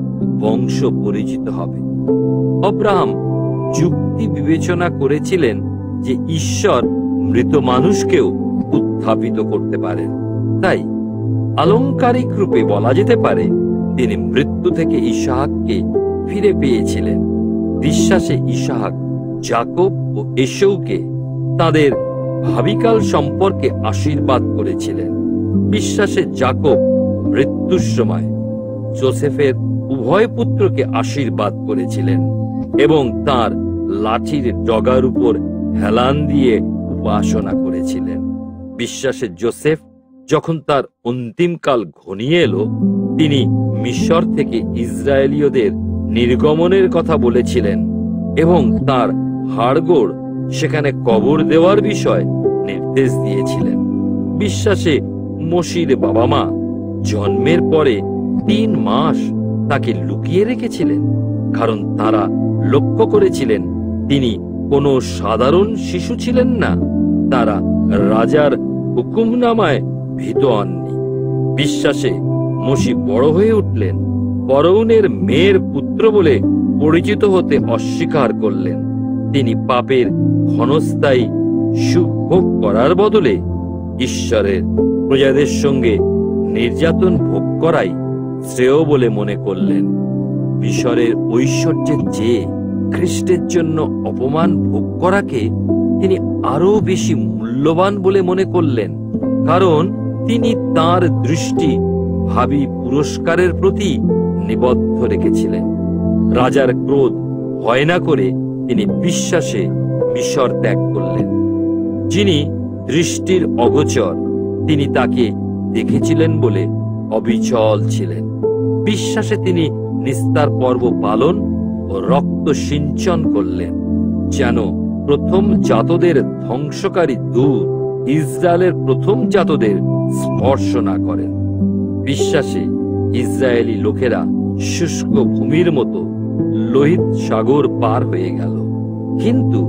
বংশ পরিচিত হবে। অব্রাহাম যুক্তি বিবেচনা করেছিলেন যে ঈশ্বর মৃত মানুষকেও উত্থাপিত করতে পারেন। তাই আলংকারিক রূপে বলা যেতে পারে তিনি মৃত্যু থেকে ইসাহাককে ফিরে পেয়েছিলেন। বিশ্বাসে ইসাহাক যাকব ও এসৌকে তাদের ভাবিকাল সম্পর্কে আশীর্বাদ করেছিলেন। বিশ্বাসে যাকব মৃত্যুর সময় যোসেফের উভয় পুত্রকে আশীর্বাদ করেছিলেন এবং তার লাঠির ডগার উপর হেলান দিয়ে উপাসনা করেছিলেন। বিশ্বাসে যোসেফ যখন তার অন্তিমকাল ঘনিয়ে এলো, তিনি মিশর থেকে ইসরায়েলীয়দের নির্গমনের কথা বলেছিলেন এবং তার হাড়গোড় সেখানে কবর দেওয়ার বিষয় নির্দেশ দিয়েছিলেন। বিশ্বাসে মোশির বাবা মা জন্মের পরে 3 মাস তাকে লুকিয়ে রেখেছিলেন, কারণ তারা লক্ষ্য করেছিলেন তিনি কোনো সাধারণ শিশু ছিলেন না। তারা রাজার হুকুমনামায় ভীত হননি। বিশ্বাসে মোশি বড় হয়ে উঠলেন, ফরৌনের মেয়ের পুত্র বলে পরিচিত হতে অস্বীকার করলেন। তিনি পাপের ক্ষণস্থায়ী সুখ ভোগ করার বদলে ঈশ্বরের প্রজাদের সঙ্গে নির্যাতন ভোগ করাই শ্রেয় বলে মনে করলেন। মিশরের ঐশ্বর্যের চেয়ে খ্রিস্টের জন্য অপমান ভোগ করাকে তিনি আরো বেশি মূল্যবান বলে মনে করলেন, কারণ তিনি তার দৃষ্টি ভাবী পুরস্কারের প্রতি নিবদ্ধ রেখেছিলেন। রাজার ক্রোধ ভয় না করে তিনি বিশ্বাসে মিশর ত্যাগ করলেন। যিনি দৃষ্টির অগোচর, তিনি তাকে দেখেছিলেন বলে অবিচল ছিলেন। বিশ্বাসে তিনি নিস্তার পর্ব পালন ও রক্ত সিঞ্চন করলেন, যেন প্রথম জাতদের ধ্বংসকারী দূত ইসরায়েলের প্রথম জাতদের স্পর্শ না করেন। বিশ্বাসে ইসরায়েলি লোকেরা শুষ্ক ভূমির মতো লোহিত সাগর পার হয়ে গেল, কিন্তু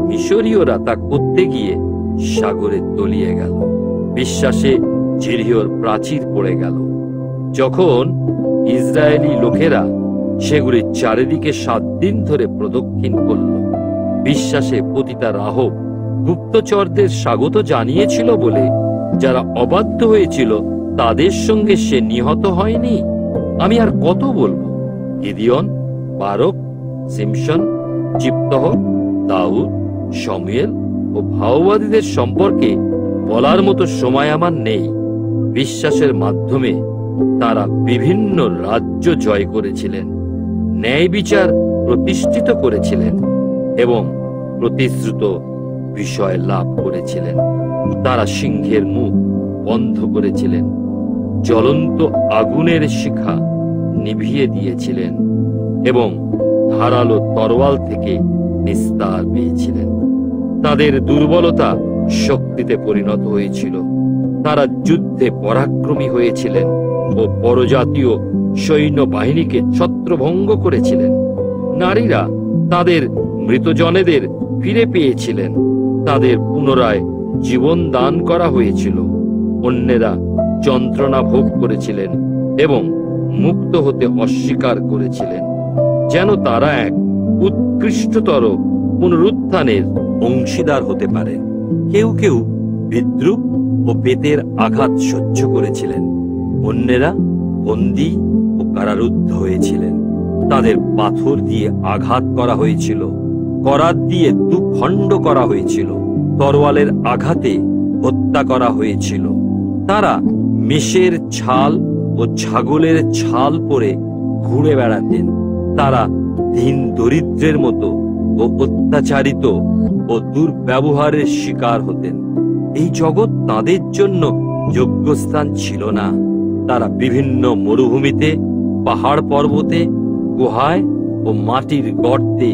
মিশরীয়রা তা করতে গিয়ে সাগরে তলিয়ে গেল। বিশ্বাসে জেরিহোর প্রাচীর পড়ে গেল, যখন ইসরায়েলি লোকেরা সেগুলির চারিদিকে 7 দিন ধরে প্রদক্ষিণ করল। বিশ্বাসে পতিতা রাহব গুপ্তচরদের স্বাগত জানিয়েছিল বলে যারা অবাধ্য হয়েছিল তাদের সঙ্গে সে নিহত হয়নি। আমি আর কত বলবো? গিদিয়ন, বারক, সিমশন, জিপ্তহ, দাউদ, শমুয়েল ও ভাওবাদীদের সম্পর্কে বলার মতো সময় আমার নেই। বিশ্বাসের মাধ্যমে তারা বিভিন্ন রাজ্য জয় করেছিলেন, ন্যায় বিচার প্রতিষ্ঠিত করেছিলেন এবং প্রতিশ্রুত বিষয় লাভ করেছিলেন। তারা সিংহের মুখ বন্ধ করেছিলেন, জ্বলন্ত আগুনের শিখা নিভিয়ে দিয়েছিলেন এবং ধারালো তরোয়াল থেকে নিস্তার পেয়েছিলেন। তাদের দুর্বলতা শক্তিতে পরিণত হয়েছিল। তারা যুদ্ধে পরাক্রমী হয়েছিলেন ও পরজাতীয় সৈন্যবাহিনীকে ছত্রভঙ্গ করেছিলেন। নারীরা তাদের মৃতজনেদের ফিরে পেয়েছিলেন, তাদের পুনরায় জীবন দান করা হয়েছিল। অন্যেরা যন্ত্রণা ভোগ করেছিলেন এবং মুক্ত হতে অস্বীকার করেছিলেন, যেন তারা এক উৎকৃষ্টতর পুনরুত্থানের অংশীদার হতে পারে। কেউ কেউ বিদ্রুপ ও বেতের আঘাত সহ্য করেছিলেন, অন্যেরা বন্দী ও কারারুদ্ধ হয়েছিলেন। তাদের পাথর দিয়ে আঘাত করা হয়েছিল, করাত দিয়ে 2 খণ্ড করা হয়েছিল, তরোয়ালের আঘাতে হত্যা করা হয়েছিল। তারা মেষের ছাল ও ছাগলের ছাল পরে ঘুরে বেড়াতেন। তারা দীন দরিদ্রের মতো ও অত্যাচারিত ও দুর্ব্যবহারের শিকার হতেন। এই জগৎ তাদের জন্য যোগ্যস্থান ছিল না। তারা বিভিন্ন মরুভূমিতে, পাহাড় পর্বতে, গুহায় ও মাটির গর্তে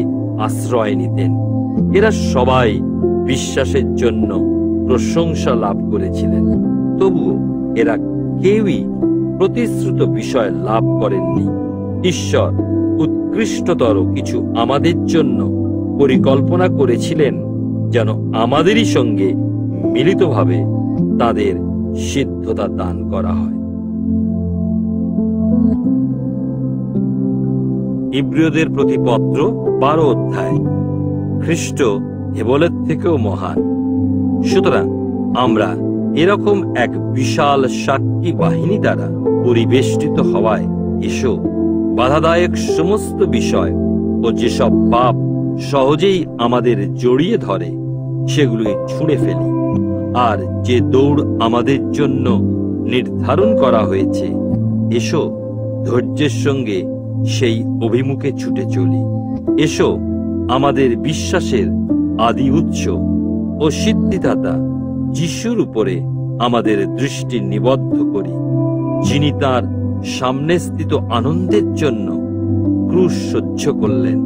আশ্রয় নিতেন। এরা সবাই বিশ্বাসের জন্য প্রশংসা লাভ করেছিলেন, তবুও এরা কেউই প্রতিশ্রুত বিষয় লাভ করেননি। ঈশ্বর উৎকৃষ্টতর কিছু আমাদের জন্য পরিকল্পনা করেছিলেন, যেন আমাদেরই সঙ্গে মিলিতভাবে তাদের সিদ্ধতা দান করা হয়। ইব্রিয়দের প্রতি পত্র 12 অধ্যায়। খ্রিস্ট হেবলের থেকেও মহান। সুতরাং আমরা এরকম এক বিশাল সাক্ষী বাহিনী দ্বারা পরিবেষ্টিত হওয়ায় এসো বাধাদায়ক সমস্ত বিষয় ও যেসব পাপ সহজেই আমাদের জড়িয়ে ধরে সেগুলোই ছুঁড়ে ফেলি, আর যে দৌড় আমাদের জন্য নির্ধারণ করা হয়েছে, এসো ধৈর্যের সঙ্গে সেই অভিমুখে ছুটে চলি। এসো আমাদের বিশ্বাসের আদি উৎস ও সিদ্ধিদাতা যিশুর উপরে আমাদের দৃষ্টি নিবদ্ধ করি, যিনি তার সামনে স্থিত আনন্দের জন্য ক্রুশ সহ্য করলেন,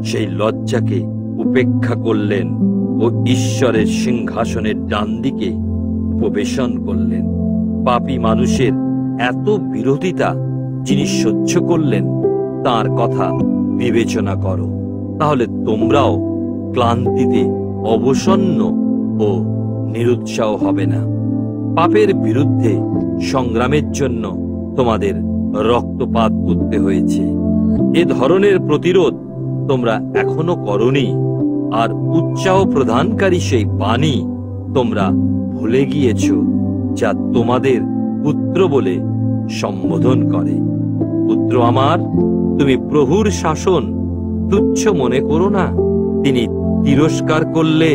সেই লজ্জাকে উপেক্ষা করলেন ও ঈশ্বরের সিংহাসনের ডান দিকে উপবেশন করলেন। পাপী মানুষের এত বিরোধিতা যিনি সহ্য করলেন, তার কথা বিবেচনা করো, তাহলে তোমরাও ক্লান্তিতে অবসন্ন ও নিরুৎসাহ হবে না। পাপের বিরুদ্ধে সংগ্রামের জন্য তোমাদের রক্তপাত করতে হয়েছে। এ ধরনের প্রতিরোধ তোমরা এখনো করনি, আর উৎসাহ প্রদানকারী সেই বাণী তোমরা ভুলে গিয়েছ, যা তোমাদের পুত্র বলে সম্বোধন করে। পুত্র আমার, তুমি প্রভুর শাসন তুচ্ছ মনে করো না। তিনি তিরস্কার করলে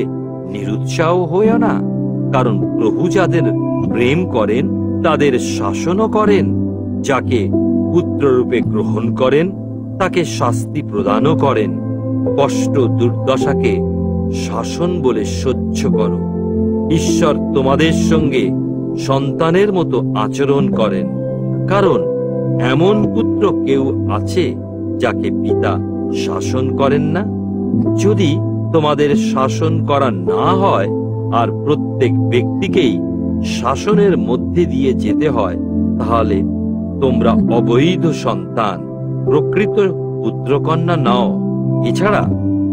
নিরুৎসাহ হইও না, কারণ প্রভু যাদের প্রেম করেন তাদের শাসনও করেন। যাকে পুত্ররূপে গ্রহণ করেন তাকে শাস্তি প্রদানও করেন। কষ্ট দুর্দশাকে শাসন বলে সহ্য করো। ঈশ্বর তোমাদের সঙ্গে সন্তানের মতো আচরণ করেন, কারণ এমন পুত্র কেউ আছে যাকে পিতা শাসন করেন না। যদি তোমাদের শাসন করা না হয় আর প্রত্যেক ব্যক্তিকেই শাসনের মধ্যে দিয়ে যেতে হয়, তাহলে তোমরা অবৈধ সন্তান, প্রকৃত পুত্রকন্যা নাও। এছাড়া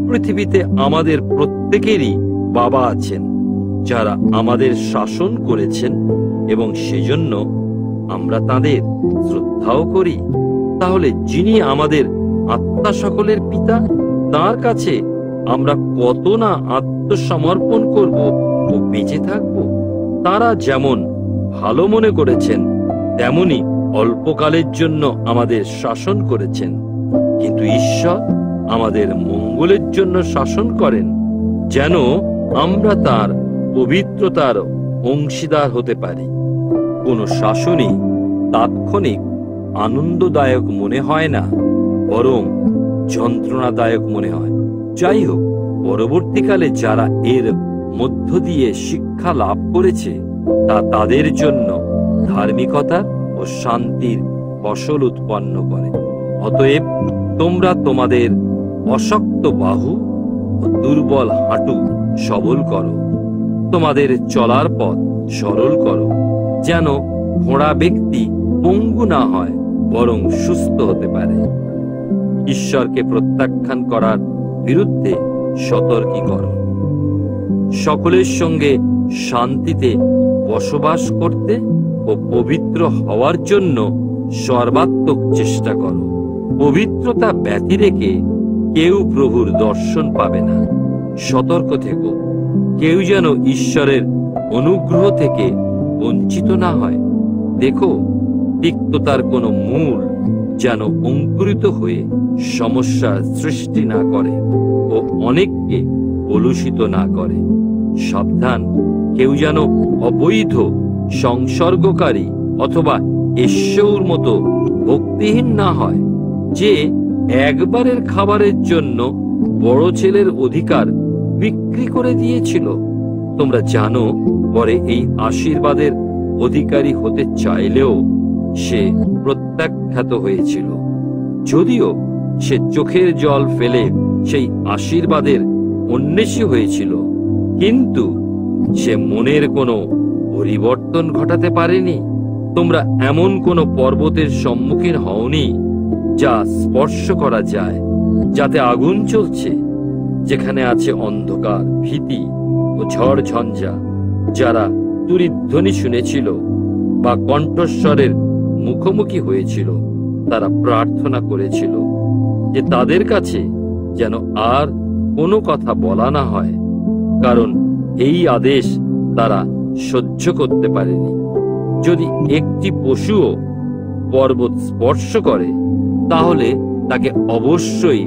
পৃথিবীতে আমাদের প্রত্যেকেরই বাবা আছেন, যারা আমাদের শাসন করেছেন, এবং সেজন্য আমরা তাদের শ্রদ্ধাও করি। তাহলে যিনি আমাদের আত্মা সকলের পিতা, তার কাছে আমরা কত না আত্মসমর্পণ করব ও বেঁচে থাকব। তারা যেমন ভালো মনে করেছেন, তেমনি অল্পকালের জন্য আমাদের শাসন করেছেন, কিন্তু ঈশ্বর আমাদের মঙ্গলের জন্য শাসন করেন, যেন আমরা তার পবিত্রতার অংশীদার হতে পারি। কোন শাসনই তাৎক্ষণিক আনন্দদায়ক মনে হয় না, বরং যন্ত্রণাদায়ক মনে হয়। যাই হোক, পরবর্তীকালে যারা এর মধ্য দিয়ে শিক্ষা লাভ করেছে, তা তাদের জন্য ধার্মিকতা ও শান্তির ফসল উৎপন্ন করে। অতএব তোমরা তোমাদের অশক্ত বাহু ও দুর্বল হাঁটু সবল করো, তোমাদের চলার পথ সরল করো, যেন ঘোড়া ব্যক্তি পঙ্গু না হয়, বরং সুস্থ হতে পারে। ঈশ্বরকে প্রত্যাখ্যান করার বিরুদ্ধে সতর্কীকরণ। সকলের সঙ্গে শান্তিতে বসবাস করতে ও পবিত্র হওয়ার জন্য সর্বাত্মক চেষ্টা করো। পবিত্রতা ব্যতি রেখে কেউ প্রভুর দর্শন পাবে না। সতর্ক থেকো, কেউ যেন ঈশ্বরের অনুগ্রহ থেকে বঞ্চিত না হয়। দেখো, তিক্ততার কোনো মূল যেন অঙ্কুরিত হয়ে সমস্যা সৃষ্টি না করে ও অনেককে কলুষিত না করে। সাবধান, কেউ যেন অবৈধ সংসর্গকারী অথবা এশ্বর মতো ভক্তিহীন না হয়, যে একবারের খাবারের জন্য বড় ছেলের অধিকার বিক্রি করে দিয়েছিল। তোমরা জানো, পরে এই আশীর্বাদের অধিকারী হতে চাইলেও সে প্রত্যাখ্যাত হয়েছিল। যদিও সে চোখের জল ফেলে সেই আশীর্বাদের অন্বেষী হয়েছিল, কিন্তু সে মনের কোনো পরিবর্তন ঘটাতে পারেনি। তোমরা এমন কোনো পর্বতের সম্মুখীন হওনি যা স্পর্শ করা যায়, যাতে আগুন চলছে, যেখানে আছে অন্ধকার, ভীতি ও ঝড় ঝঞ্ঝা। যারা তুরিধ্বনি শুনেছিল বা কণ্ঠস্বরের মুখোমুখি হয়েছিল, তারা প্রার্থনা করেছিল যে তাদের কাছে যেন আর কোনো কথা বলা না হয়, কারণ এই আদেশ তারা সহ্য করতে পারেনি। যদি একটি পশুও পর্বত স্পর্শ করে, তাহলে তাকে অবশ্যই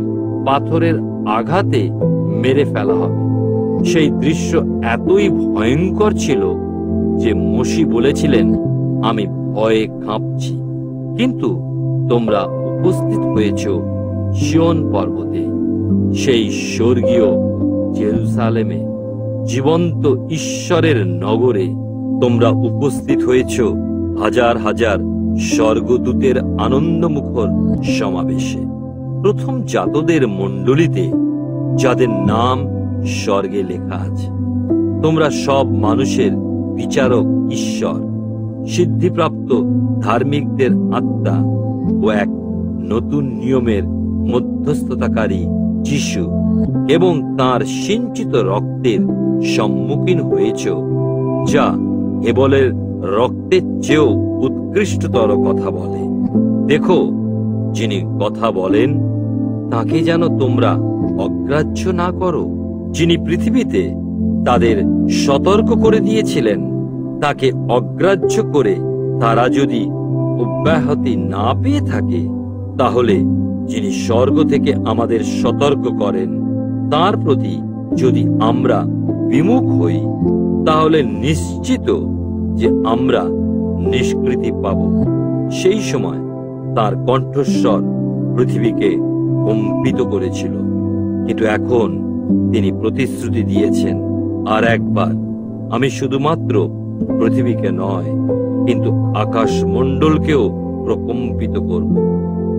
পাথরের আঘাতে মেরে ফেলা হবে। সেই দৃশ্য এতই ভয়ঙ্কর ছিল যে মোশি বলেছিলেন, আমি ভয়ে কাঁপছি। কিন্তু তোমরা উপস্থিত হয়েছ সিয়ন পর্বতে, সেই স্বর্গীয় জেরুসালেমে, জীবন্ত ঈশ্বরের নগরে। তোমরা উপস্থিত হয়েছ হাজার হাজার স্বর্গদূতের আনন্দমুখর সমাবেশে, প্রথম জাতদের মণ্ডলীতে, যাদের নাম স্বর্গে লেখা আছে। তোমরা সব মানুষের বিচারক ঈশ্বর, সিদ্ধিপ্রাপ্ত ধার্মিকদের আত্মা ও এক নতুন নিয়মের মধ্যস্থতাকারী যিশু এবং তাঁর সিঞ্চিত রক্তের সম্মুখীন হয়েছ, যা হেবলের রক্তের চেয়েও উৎকৃষ্টতর কথা বলে। দেখো, যিনি কথা বলেন তাকে যেন তোমরা অগ্রাহ্য না করো। যিনি পৃথিবীতে তাদের সতর্ক করে দিয়েছিলেন, তাকে অগ্রাহ্য করে তারা যদি অব্যাহতি না পেয়ে থাকে, তাহলে যিনি স্বর্গ থেকে আমাদের সতর্ক করেন তার প্রতি যদি আমরা বিমুখ হই, তাহলে নিশ্চিত যে আমরা নিষ্কৃতি পাব। সেই সময় তার কণ্ঠস্বর পৃথিবীকে কম্পিত করেছিল, কিন্তু এখন তিনি প্রতিশ্রুতি দিয়েছেন, আর একবার আমি শুধুমাত্র পৃথিবীকে নয়, কিন্তু আকাশমণ্ডলকেও প্রকম্পিত করব।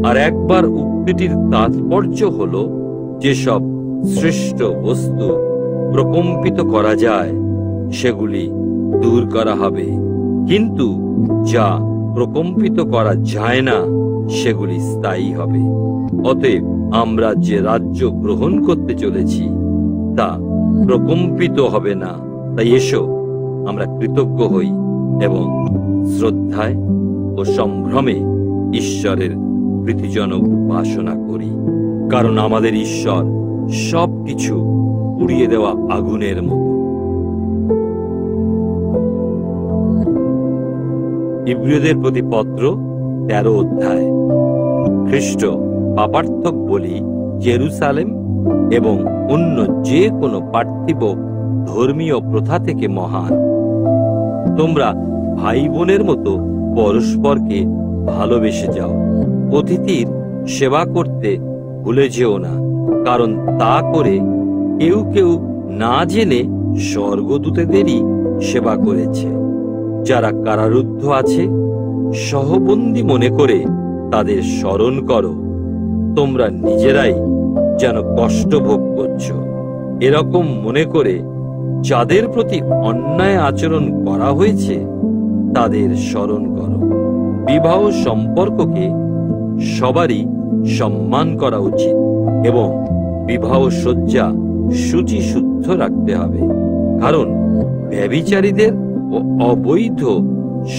আর একবার উক্তিটির তাৎপর্য হলো, যেসব সৃষ্ট বস্তু প্রকম্পিত করা যায় সেগুলি দূর করা হবে, কিন্তু যা প্রকম্পিত করা যায় না সেগুলি স্থায়ী হবে। অতএব আমরা যে রাজ্য গ্রহণ করতে চলেছি তা প্রকম্পিত হবে না। তাই এসো আমরা কৃতজ্ঞ হই এবং শ্রদ্ধায় ও সম্ভ্রমে ঈশ্বরের প্রীতিজনক উপাসনা করি, কারণ আমাদের ঈশ্বর সবকিছু পুড়িয়ে দেওয়া আগুনের মতো। ইব্রিয়দের প্রতি পত্র 13 অধ্যায়। খ্রিস্ট পাপার্থক বলি জেরুসালেম এবং অন্য যে কোনো পার্থিব ধর্মীয় প্রথা থেকে মহান। তোমরা ভাই বোনের মতো পরস্পরকে ভালোবেসে যাও। অতিথির সেবা করতে ভুলে যেও না, কারণ তা করে কেউ কেউ না জেনে স্বর্গদূতেদেরই সেবা করেছে। যারা কারারুদ্ধ আছে, সহবন্দী মনে করে তাদের স্মরণ করো। তোমরা নিজেরাই যেন কষ্ট ভোগ করছো, এরকম মনে করে যাদের প্রতি অন্যায় আচরণ করা হয়েছে তাদের স্মরণ করো। বিবাহ সম্পর্ককে সবারই সম্মান করা উচিত এবং বিবাহ সজ্জা শুচি শুদ্ধ রাখতে হবে, কারণ ব্যভিচারীদের ও অবৈধ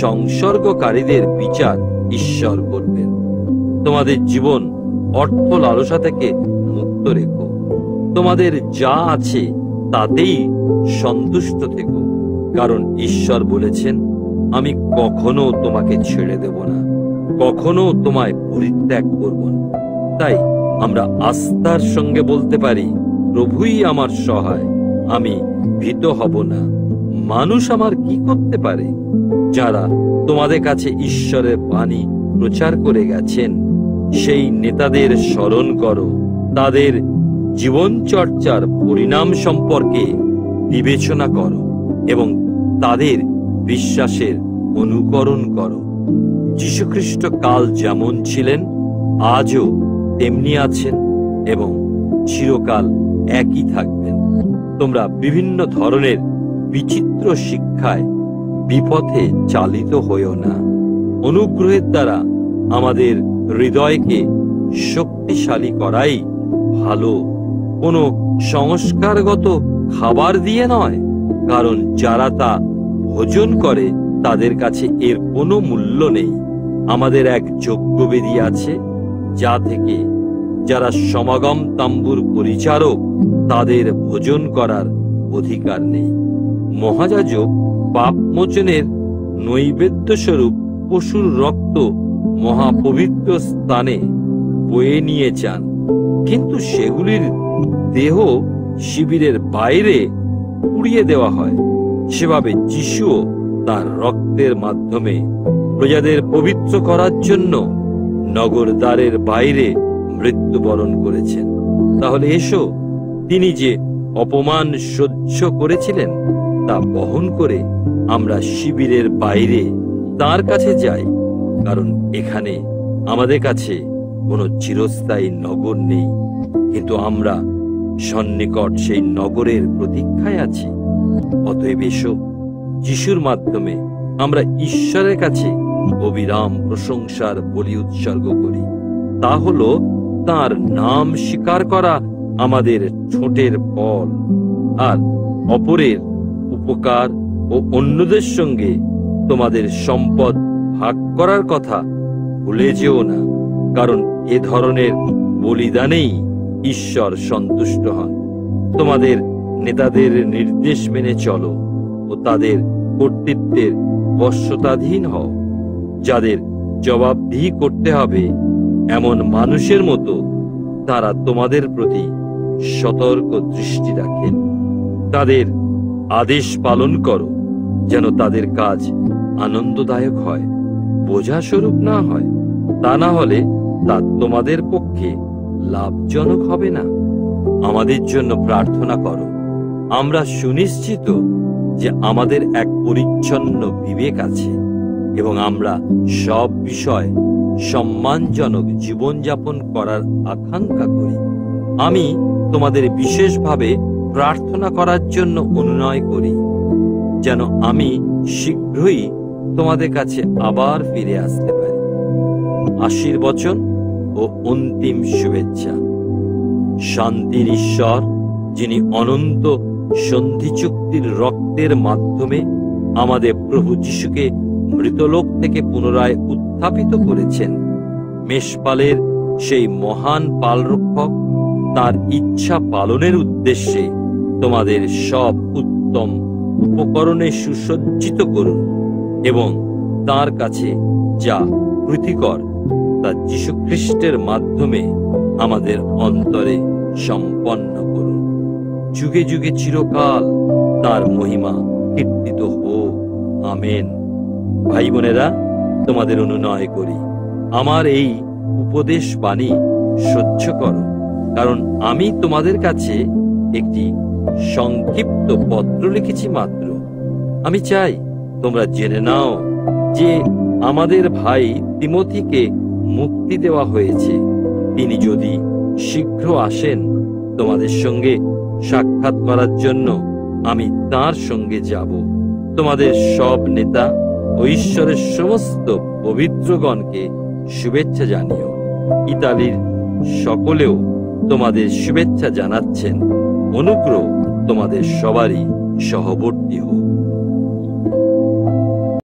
সংসর্গকারীদের বিচার ঈশ্বর করবেন। তোমাদের জীবন অর্থ লালসা থেকে মুক্ত রেখো। তোমাদের যা আছে তাতেই সন্তুষ্ট থেকো, কারণ ঈশ্বর বলেছেন, আমি কখনো তোমাকে ছেড়ে দেব না, কখনো তোমায় পরিত্যাগ করব না। তাই আমরা আস্থার সঙ্গে বলতে পারি, প্রভুই আমার সহায়, আমি ভীত হব না। মানুষ আমার কি করতে পারে? যারা তোমাদের কাছে ঈশ্বরের বাণী প্রচার করে গেছেন সেই নেতাদের স্মরণ করো। তাদের জীবনচর্চার পরিণাম সম্পর্কে বিবেচনা করো এবং তাদের বিশ্বাসের অনুকরণ করো। যীশুখ্রিস্ট কাল যেমন ছিলেন, আজও তেমনি আছেন এবং চিরকাল একই থাকবেন। তোমরা বিভিন্ন ধরনের বিচিত্র শিক্ষায় বিপথে চালিত হইও না। অনুগ্রহের দ্বারা আমাদের হৃদয়কে শক্তিশালী করাই ভালো, কোনো সংস্কারগত খাবার দিয়ে নয়, কারণ যারা তা ভোজন করে তাদের কাছে এর কোনো মূল্য নেই। আমাদের এক যজ্ঞবেদী আছে, যা থেকে যারা সমাগম তাম্বুর পরিচারক তাদের ভোজন করার অধিকার নেই। মহাযাজক পাপমোচনের নৈবেদ্য স্বরূপ পশুর রক্ত মহাপবিত্র স্থানে বয়ে নিয়ে যান, কিন্তু সেগুলির দেহ শিবিরের বাইরে পুড়িয়ে দেওয়া হয়। সেভাবে যিশুও তার রক্তের মাধ্যমে প্রজাদের পবিত্র করার জন্য নগর দ্বারের বাইরে মৃত্যুবরণ করেছেন। তাহলে এসো, তিনি যে অপমান সহ্য করেছিলেন তা বহন করে আমরা শিবিরের বাইরে তার কাছে যাই, কারণ এখানে আমাদের কাছে কোনো চিরস্থায়ী নগর নেই, কিন্তু আমরা সন্নিকট সেই নগরের প্রতীক্ষায় আছি। অতএব এসো, যিশুর মাধ্যমে আমরা ঈশ্বরের কাছে অবিরাম প্রশংসার বলি উৎসর্গ করি। তা হলো তার নাম স্বীকার করা আমাদের ঠোঁটের ফল। আর অপরের উপকার ও অন্যদের সঙ্গে তোমাদের সম্পদ ভাগ করার কথা ভুলে যেও না, কারণ এ ধরনের বলিদানেই ঈশ্বর সন্তুষ্ট হন। তোমাদের নেতাদের নির্দেশ মেনে চলো ও তাদের কর্তৃত্বের বশ্যতাধীন হও, যাদের জবাবদিহি করতে হবে এমন মানুষের মতো তারা তোমাদের প্রতি সতর্ক দৃষ্টি রাখেন। তাদের আদেশ পালন করো, যেন তাদের কাজ আনন্দদায়ক হয়, বোঝাস্বরূপ না হয়। তা না হলে তা তোমাদের পক্ষে লাভজনক হবে না। আমাদের জন্য প্রার্থনা করো। আমরা সুনিশ্চিত যে আমাদের এক পরিচ্ছন্ন বিবেক আছে এবং আমরা সব বিষয় সম্মানজনক জীবনযাপন করার আকাঙ্ক্ষা করি। আমি তোমাদের বিশেষভাবে প্রার্থনা করার জন্য অনুনয় করি, যেন আমি শীঘ্রই তোমাদের কাছে আবার ফিরে আসতে পারি। আশীর্বচন ও অন্তিম শুভেচ্ছা। শান্তির ঈশ্বর, যিনি অনন্ত সন্ধি চুক্তির রক্তের মাধ্যমে আমাদের প্রভু যিশুকে মৃতলোক থেকে পুনরায় উত্থাপিত করেছেন, মেষপালের সেই মহান পালরক্ষক তার ইচ্ছা পালনের উদ্দেশ্যে তোমাদের সব উত্তম উপকরণে সুসজ্জিত করুন এবং তার কাছে যা প্রীতিকর তা যীশুখ্রিস্টের মাধ্যমে আমাদের অন্তরে সম্পন্ন করুন। যুগে যুগে চিরকাল তার মহিমা কীর্তিত হোক। আমেন। ভাই বোনেরা, তোমাদের অনুনয় করি, আমার এই উপদেশ বাণী সহ্য করো, কারণ আমি তোমাদের কাছে একটি সংক্ষিপ্ত পত্র লিখেছি মাত্র। আমি চাই তোমরা জেনে নাও যে আমাদের ভাই তিমোথীকে মুক্তি দেওয়া হয়েছে। তিনি যদি শীঘ্র আসেন, তোমাদের সঙ্গে সাক্ষাৎ করার জন্য আমি তার সঙ্গে যাব। তোমাদের সব নেতা ও ঈশ্বরের সমস্ত পবিত্রগণকে শুভেচ্ছা জানিও। ইতালির সকলেও তোমাদের শুভেচ্ছা জানাচ্ছেন। অনুগ্রহ তোমাদের সবারই সহবর্তী হোক।